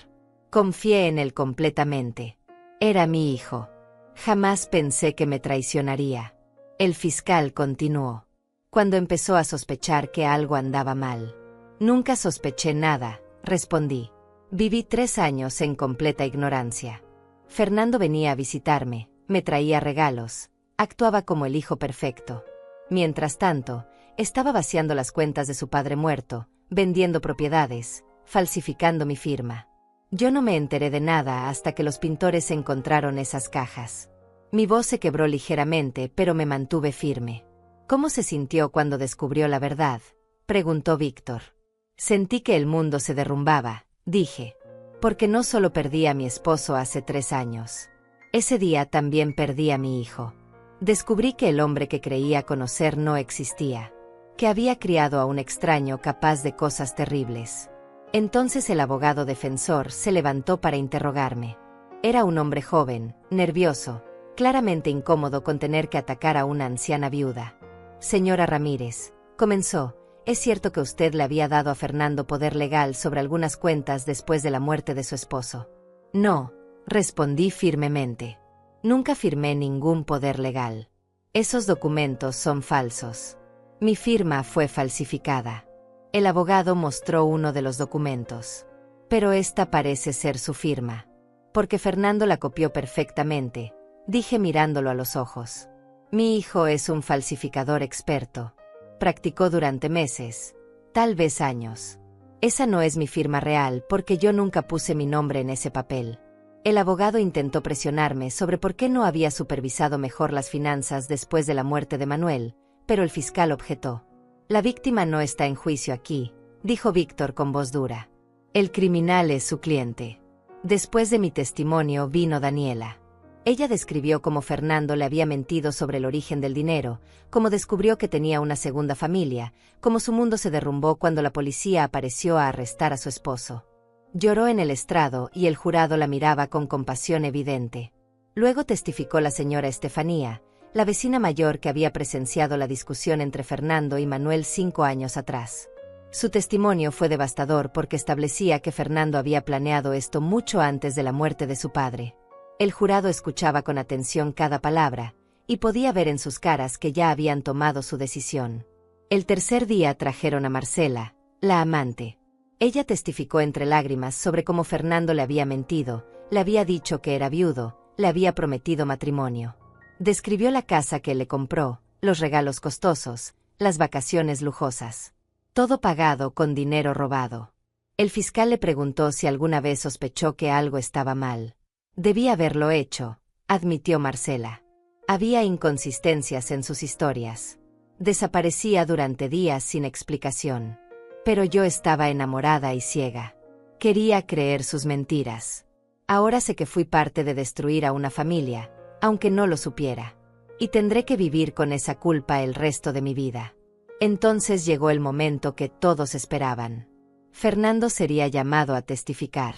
Confié en él completamente. Era mi hijo. Jamás pensé que me traicionaría. El fiscal continuó. Cuando empezó a sospechar que algo andaba mal. Nunca sospeché nada, respondí. Viví 3 años en completa ignorancia. Fernando venía a visitarme, me traía regalos, actuaba como el hijo perfecto. Mientras tanto, estaba vaciando las cuentas de su padre muerto, vendiendo propiedades, falsificando mi firma. Yo no me enteré de nada hasta que los pintores encontraron esas cajas. Mi voz se quebró ligeramente, pero me mantuve firme. ¿Cómo se sintió cuando descubrió la verdad?, preguntó Víctor. Sentí que el mundo se derrumbaba, dije. Porque no solo perdí a mi esposo hace 3 años. Ese día también perdí a mi hijo. Descubrí que el hombre que creía conocer no existía. Que había criado a un extraño capaz de cosas terribles. Entonces el abogado defensor se levantó para interrogarme. Era un hombre joven, nervioso, claramente incómodo con tener que atacar a una anciana viuda. Señora Ramírez, comenzó, ¿es cierto que usted le había dado a Fernando poder legal sobre algunas cuentas después de la muerte de su esposo? No, respondí firmemente. Nunca firmé ningún poder legal. Esos documentos son falsos. Mi firma fue falsificada. El abogado mostró uno de los documentos. Pero esta parece ser su firma. Porque Fernando la copió perfectamente, dije mirándolo a los ojos. Mi hijo es un falsificador experto. Practicó durante meses, tal vez años. Esa no es mi firma real porque yo nunca puse mi nombre en ese papel. El abogado intentó presionarme sobre por qué no había supervisado mejor las finanzas después de la muerte de Manuel, pero el fiscal objetó. La víctima no está en juicio aquí, dijo Víctor con voz dura. El criminal es su cliente. Después de mi testimonio vino Daniela. Ella describió cómo Fernando le había mentido sobre el origen del dinero, cómo descubrió que tenía una segunda familia, cómo su mundo se derrumbó cuando la policía apareció a arrestar a su esposo. Lloró en el estrado y el jurado la miraba con compasión evidente. Luego testificó la señora Estefanía, la vecina mayor que había presenciado la discusión entre Fernando y Manuel 5 años atrás. Su testimonio fue devastador porque establecía que Fernando había planeado esto mucho antes de la muerte de su padre. El jurado escuchaba con atención cada palabra, y podía ver en sus caras que ya habían tomado su decisión. El tercer día trajeron a Marcela, la amante. Ella testificó entre lágrimas sobre cómo Fernando le había mentido, le había dicho que era viudo, le había prometido matrimonio. Describió la casa que le compró, los regalos costosos, las vacaciones lujosas. Todo pagado con dinero robado. El fiscal le preguntó si alguna vez sospechó que algo estaba mal. Debía haberlo hecho, admitió Marcela. Había inconsistencias en sus historias. Desaparecía durante días sin explicación. Pero yo estaba enamorada y ciega. Quería creer sus mentiras. Ahora sé que fui parte de destruir a una familia, aunque no lo supiera. Y tendré que vivir con esa culpa el resto de mi vida. Entonces llegó el momento que todos esperaban. Fernando sería llamado a testificar.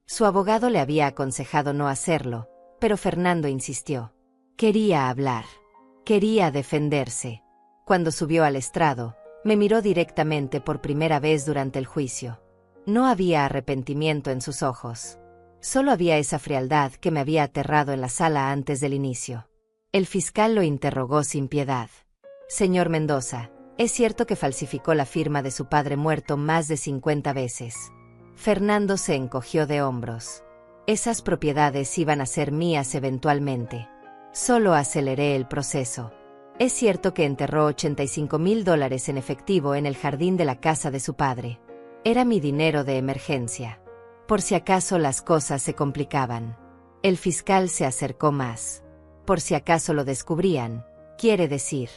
Su abogado le había aconsejado no hacerlo, pero Fernando insistió. Quería hablar. Quería defenderse. Cuando subió al estrado, me miró directamente por primera vez durante el juicio. No había arrepentimiento en sus ojos. Solo había esa frialdad que me había aterrado en la sala antes del inicio. El fiscal lo interrogó sin piedad. Señor Mendoza, ¿es cierto que falsificó la firma de su padre muerto más de 50 veces? Fernando se encogió de hombros. Esas propiedades iban a ser mías eventualmente. Solo aceleré el proceso. Es cierto que enterró $85,000 en efectivo en el jardín de la casa de su padre. Era mi dinero de emergencia. Por si acaso las cosas se complicaban. El fiscal se acercó más. Por si acaso lo descubrían, quiere decir.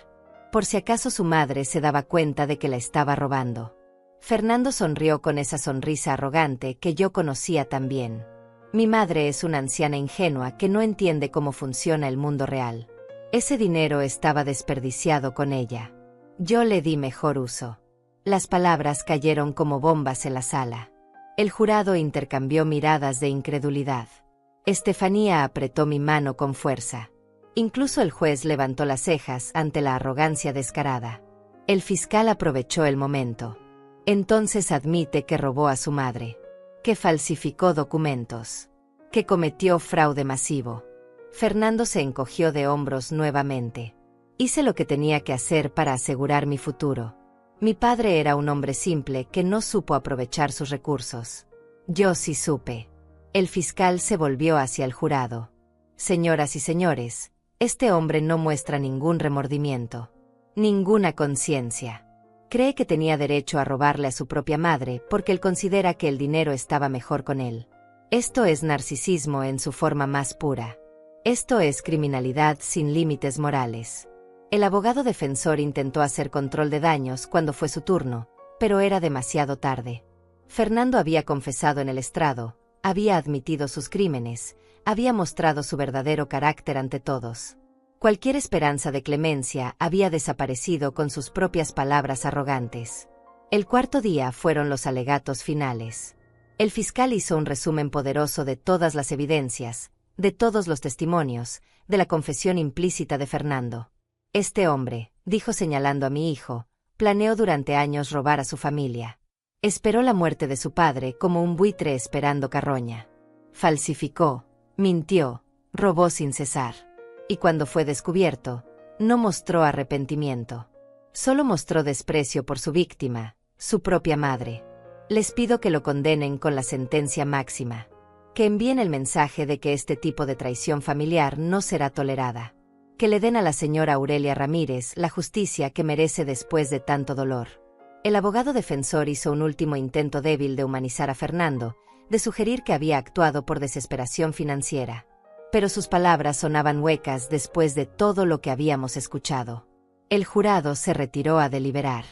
Por si acaso su madre se daba cuenta de que la estaba robando. Fernando sonrió con esa sonrisa arrogante que yo conocía tan bien. Mi madre es una anciana ingenua que no entiende cómo funciona el mundo real. Ese dinero estaba desperdiciado con ella. Yo le di mejor uso. Las palabras cayeron como bombas en la sala. El jurado intercambió miradas de incredulidad. Estefanía apretó mi mano con fuerza. Incluso el juez levantó las cejas ante la arrogancia descarada. El fiscal aprovechó el momento. Entonces admite que robó a su madre, que falsificó documentos, que cometió fraude masivo. Fernando se encogió de hombros nuevamente. Hice lo que tenía que hacer para asegurar mi futuro. Mi padre era un hombre simple que no supo aprovechar sus recursos. Yo sí supe. El fiscal se volvió hacia el jurado. Señoras y señores, este hombre no muestra ningún remordimiento, ninguna conciencia. Cree que tenía derecho a robarle a su propia madre porque él considera que el dinero estaba mejor con él. Esto es narcisismo en su forma más pura. Esto es criminalidad sin límites morales. El abogado defensor intentó hacer control de daños cuando fue su turno, pero era demasiado tarde. Fernando había confesado en el estrado, había admitido sus crímenes, había mostrado su verdadero carácter ante todos. Cualquier esperanza de clemencia había desaparecido con sus propias palabras arrogantes. El cuarto día fueron los alegatos finales. El fiscal hizo un resumen poderoso de todas las evidencias, de todos los testimonios, de la confesión implícita de Fernando. Este hombre, dijo señalando a mi hijo, planeó durante años robar a su familia. Esperó la muerte de su padre como un buitre esperando carroña. Falsificó, mintió, robó sin cesar. Y cuando fue descubierto, no mostró arrepentimiento. Solo mostró desprecio por su víctima, su propia madre. Les pido que lo condenen con la sentencia máxima. Que envíen el mensaje de que este tipo de traición familiar no será tolerada. Que le den a la señora Aurelia Ramírez la justicia que merece después de tanto dolor. El abogado defensor hizo un último intento débil de humanizar a Fernando, de sugerir que había actuado por desesperación financiera. Pero sus palabras sonaban huecas después de todo lo que habíamos escuchado. El jurado se retiró a deliberar.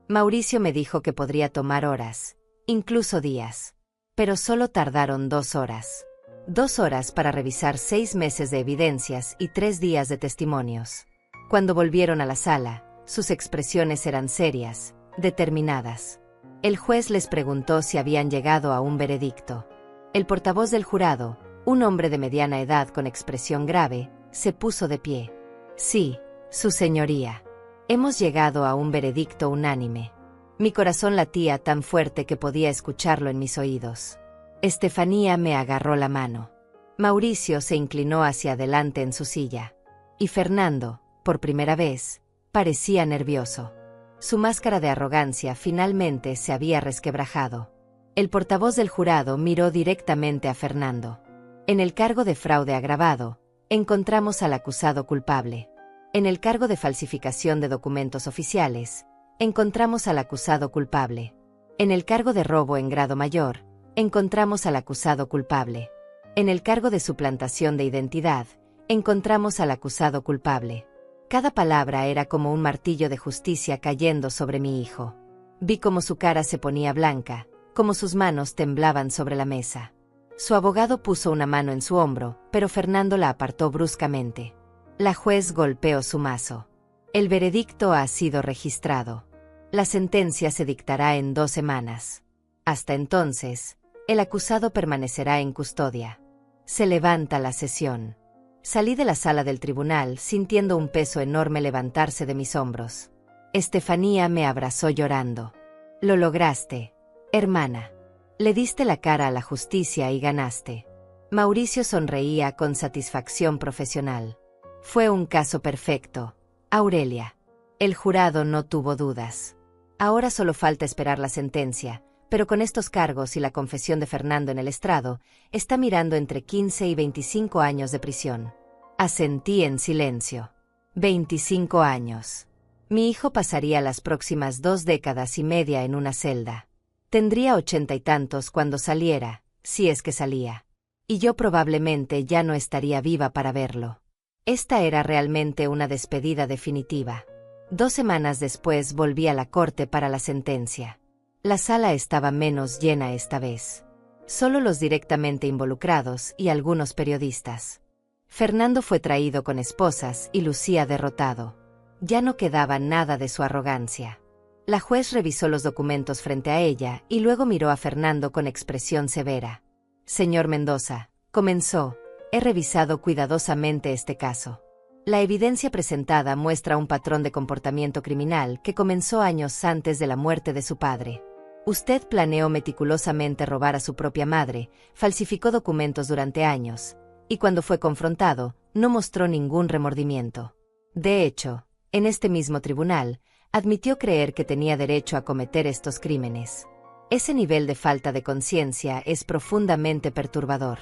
Mauricio me dijo que podría tomar horas, incluso días. Pero solo tardaron 2 horas. 2 horas para revisar 6 meses de evidencias y 3 días de testimonios. Cuando volvieron a la sala, sus expresiones eran serias, determinadas. El juez les preguntó si habían llegado a un veredicto. El portavoz del jurado, un hombre de mediana edad con expresión grave, se puso de pie. Sí, su señoría. Hemos llegado a un veredicto unánime. Mi corazón latía tan fuerte que podía escucharlo en mis oídos. Estefanía me agarró la mano. Mauricio se inclinó hacia adelante en su silla. Y Fernando, por primera vez, parecía nervioso. Su máscara de arrogancia finalmente se había resquebrajado. El portavoz del jurado miró directamente a Fernando. En el cargo de fraude agravado, encontramos al acusado culpable. En el cargo de falsificación de documentos oficiales, encontramos al acusado culpable. En el cargo de robo en grado mayor, encontramos al acusado culpable. En el cargo de suplantación de identidad, encontramos al acusado culpable. Cada palabra era como un martillo de justicia cayendo sobre mi hijo. Vi cómo su cara se ponía blanca, cómo sus manos temblaban sobre la mesa. Su abogado puso una mano en su hombro, pero Fernando la apartó bruscamente. La juez golpeó su mazo. El veredicto ha sido registrado. La sentencia se dictará en 2 semanas. Hasta entonces, el acusado permanecerá en custodia. Se levanta la sesión. Salí de la sala del tribunal sintiendo un peso enorme levantarse de mis hombros. Estefanía me abrazó llorando. Lo lograste, hermana. Le diste la cara a la justicia y ganaste. Mauricio sonreía con satisfacción profesional. Fue un caso perfecto, Aurelia. El jurado no tuvo dudas. Ahora solo falta esperar la sentencia, pero con estos cargos y la confesión de Fernando en el estrado, está mirando entre 15 y 25 años de prisión. Asentí en silencio. 25 años. Mi hijo pasaría las próximas 2 décadas y media en una celda. Tendría 80 y tantos cuando saliera, si es que salía. Y yo probablemente ya no estaría viva para verlo. Esta era realmente una despedida definitiva. 2 semanas después volví a la corte para la sentencia. La sala estaba menos llena esta vez. Solo los directamente involucrados y algunos periodistas. Fernando fue traído con esposas y lucía derrotado. Ya no quedaba nada de su arrogancia. La juez revisó los documentos frente a ella y luego miró a Fernando con expresión severa. Señor Mendoza, comenzó, he revisado cuidadosamente este caso. La evidencia presentada muestra un patrón de comportamiento criminal que comenzó años antes de la muerte de su padre. Usted planeó meticulosamente robar a su propia madre, falsificó documentos durante años, y cuando fue confrontado, no mostró ningún remordimiento. De hecho, en este mismo tribunal, admitió creer que tenía derecho a cometer estos crímenes. Ese nivel de falta de conciencia es profundamente perturbador.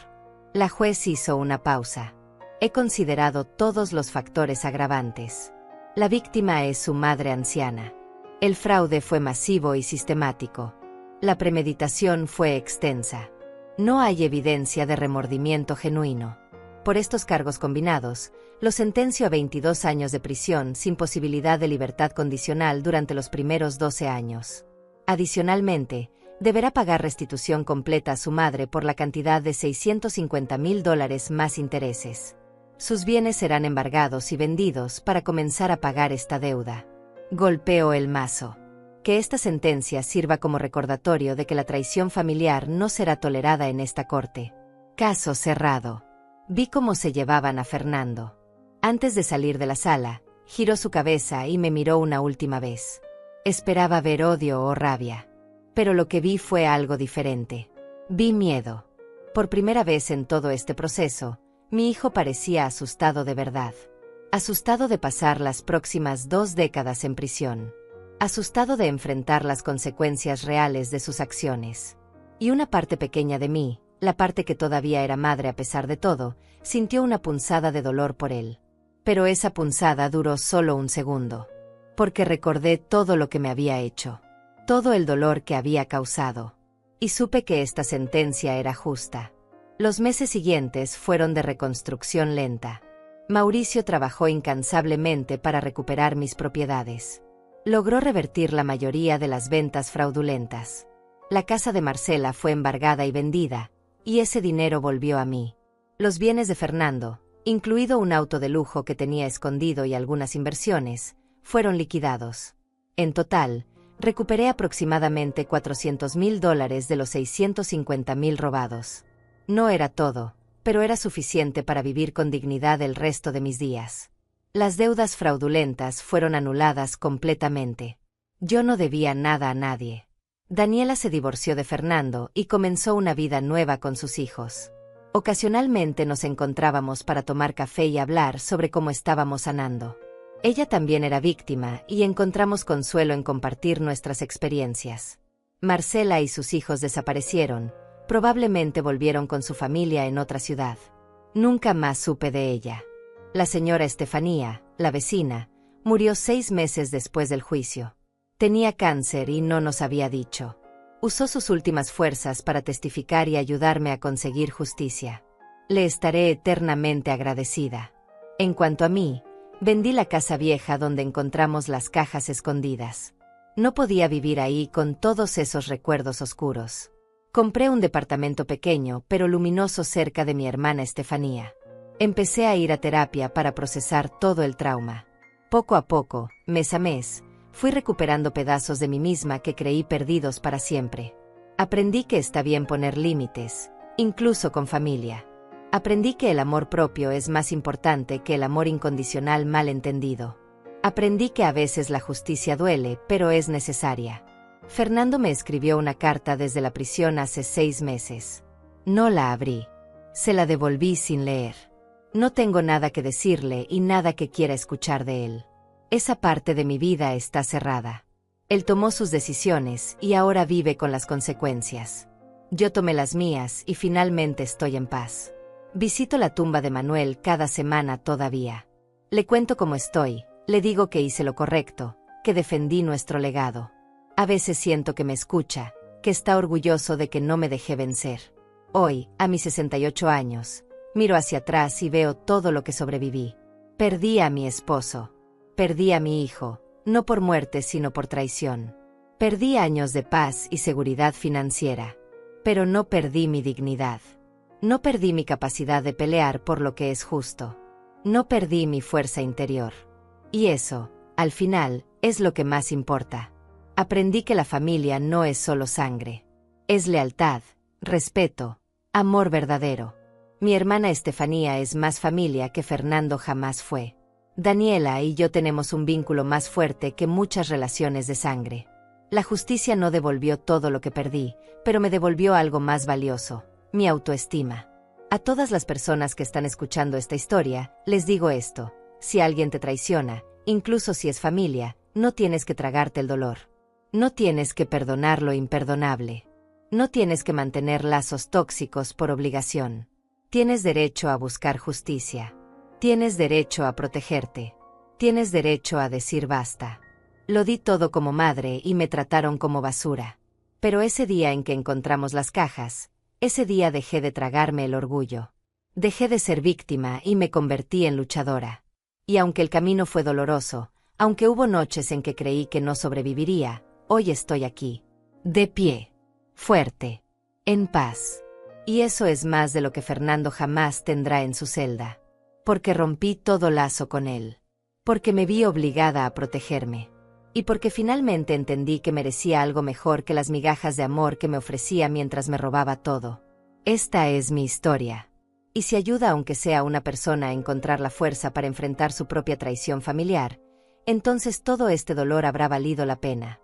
La juez hizo una pausa. He considerado todos los factores agravantes. La víctima es su madre anciana. El fraude fue masivo y sistemático. La premeditación fue extensa. No hay evidencia de remordimiento genuino. Por estos cargos combinados, lo sentencio a 22 años de prisión sin posibilidad de libertad condicional durante los primeros 12 años. Adicionalmente, deberá pagar restitución completa a su madre por la cantidad de $650,000 más intereses. Sus bienes serán embargados y vendidos para comenzar a pagar esta deuda. Golpeó el mazo. Que esta sentencia sirva como recordatorio de que la traición familiar no será tolerada en esta corte. Caso cerrado. Vi cómo se llevaban a Fernando. Antes de salir de la sala, giró su cabeza y me miró una última vez. Esperaba ver odio o rabia. Pero lo que vi fue algo diferente. Vi miedo. Por primera vez en todo este proceso, mi hijo parecía asustado de verdad. Asustado de pasar las próximas 2 décadas en prisión. Asustado de enfrentar las consecuencias reales de sus acciones. Y una parte pequeña de mí, la parte que todavía era madre a pesar de todo, sintió una punzada de dolor por él. Pero esa punzada duró solo un segundo. Porque recordé todo lo que me había hecho. Todo el dolor que había causado. Y supe que esta sentencia era justa. Los meses siguientes fueron de reconstrucción lenta. Mauricio trabajó incansablemente para recuperar mis propiedades. Logró revertir la mayoría de las ventas fraudulentas. La casa de Marcela fue embargada y vendida, y ese dinero volvió a mí. Los bienes de Fernando, incluido un auto de lujo que tenía escondido y algunas inversiones, fueron liquidados. En total, recuperé aproximadamente $400,000 de los $650,000 robados. No era todo, pero era suficiente para vivir con dignidad el resto de mis días. Las deudas fraudulentas fueron anuladas completamente. Yo no debía nada a nadie. Daniela se divorció de Fernando y comenzó una vida nueva con sus hijos. Ocasionalmente nos encontrábamos para tomar café y hablar sobre cómo estábamos sanando. Ella también era víctima y encontramos consuelo en compartir nuestras experiencias. Marcela y sus hijos desaparecieron, probablemente volvieron con su familia en otra ciudad. Nunca más supe de ella. La señora Estefanía, la vecina, murió 6 meses después del juicio. Tenía cáncer y no nos había dicho. Usó sus últimas fuerzas para testificar y ayudarme a conseguir justicia. Le estaré eternamente agradecida. En cuanto a mí, vendí la casa vieja donde encontramos las cajas escondidas. No podía vivir ahí con todos esos recuerdos oscuros. Compré un departamento pequeño pero luminoso cerca de mi hermana Estefanía. Empecé a ir a terapia para procesar todo el trauma. Poco a poco, mes a mes, fui recuperando pedazos de mí misma que creí perdidos para siempre. Aprendí que está bien poner límites, incluso con familia. Aprendí que el amor propio es más importante que el amor incondicional mal entendido. Aprendí que a veces la justicia duele, pero es necesaria. Fernando me escribió una carta desde la prisión hace 6 meses. No la abrí. Se la devolví sin leer. No tengo nada que decirle y nada que quiera escuchar de él. Esa parte de mi vida está cerrada. Él tomó sus decisiones y ahora vive con las consecuencias. Yo tomé las mías y finalmente estoy en paz. Visito la tumba de Manuel cada semana todavía. Le cuento cómo estoy, le digo que hice lo correcto, que defendí nuestro legado. A veces siento que me escucha, que está orgulloso de que no me dejé vencer. Hoy, a mis 68 años, miro hacia atrás y veo todo lo que sobreviví. Perdí a mi esposo. Perdí a mi hijo, no por muerte sino por traición. Perdí años de paz y seguridad financiera. Pero no perdí mi dignidad. No perdí mi capacidad de pelear por lo que es justo. No perdí mi fuerza interior. Y eso, al final, es lo que más importa. Aprendí que la familia no es solo sangre. Es lealtad, respeto, amor verdadero. Mi hermana Estefanía es más familia que Fernando jamás fue. Daniela y yo tenemos un vínculo más fuerte que muchas relaciones de sangre. La justicia no devolvió todo lo que perdí, pero me devolvió algo más valioso, mi autoestima. A todas las personas que están escuchando esta historia, les digo esto: si alguien te traiciona, incluso si es familia, no tienes que tragarte el dolor. No tienes que perdonar lo imperdonable. No tienes que mantener lazos tóxicos por obligación. Tienes derecho a buscar justicia. Tienes derecho a protegerte. Tienes derecho a decir basta. Lo di todo como madre y me trataron como basura. Pero ese día en que encontramos las cajas, ese día dejé de tragarme el orgullo. Dejé de ser víctima y me convertí en luchadora. Y aunque el camino fue doloroso, aunque hubo noches en que creí que no sobreviviría, hoy estoy aquí, de pie, fuerte, en paz. Y eso es más de lo que Fernando jamás tendrá en su celda. Porque rompí todo lazo con él. Porque me vi obligada a protegerme. Y porque finalmente entendí que merecía algo mejor que las migajas de amor que me ofrecía mientras me robaba todo. Esta es mi historia. Y si ayuda aunque sea a una persona a encontrar la fuerza para enfrentar su propia traición familiar, entonces todo este dolor habrá valido la pena.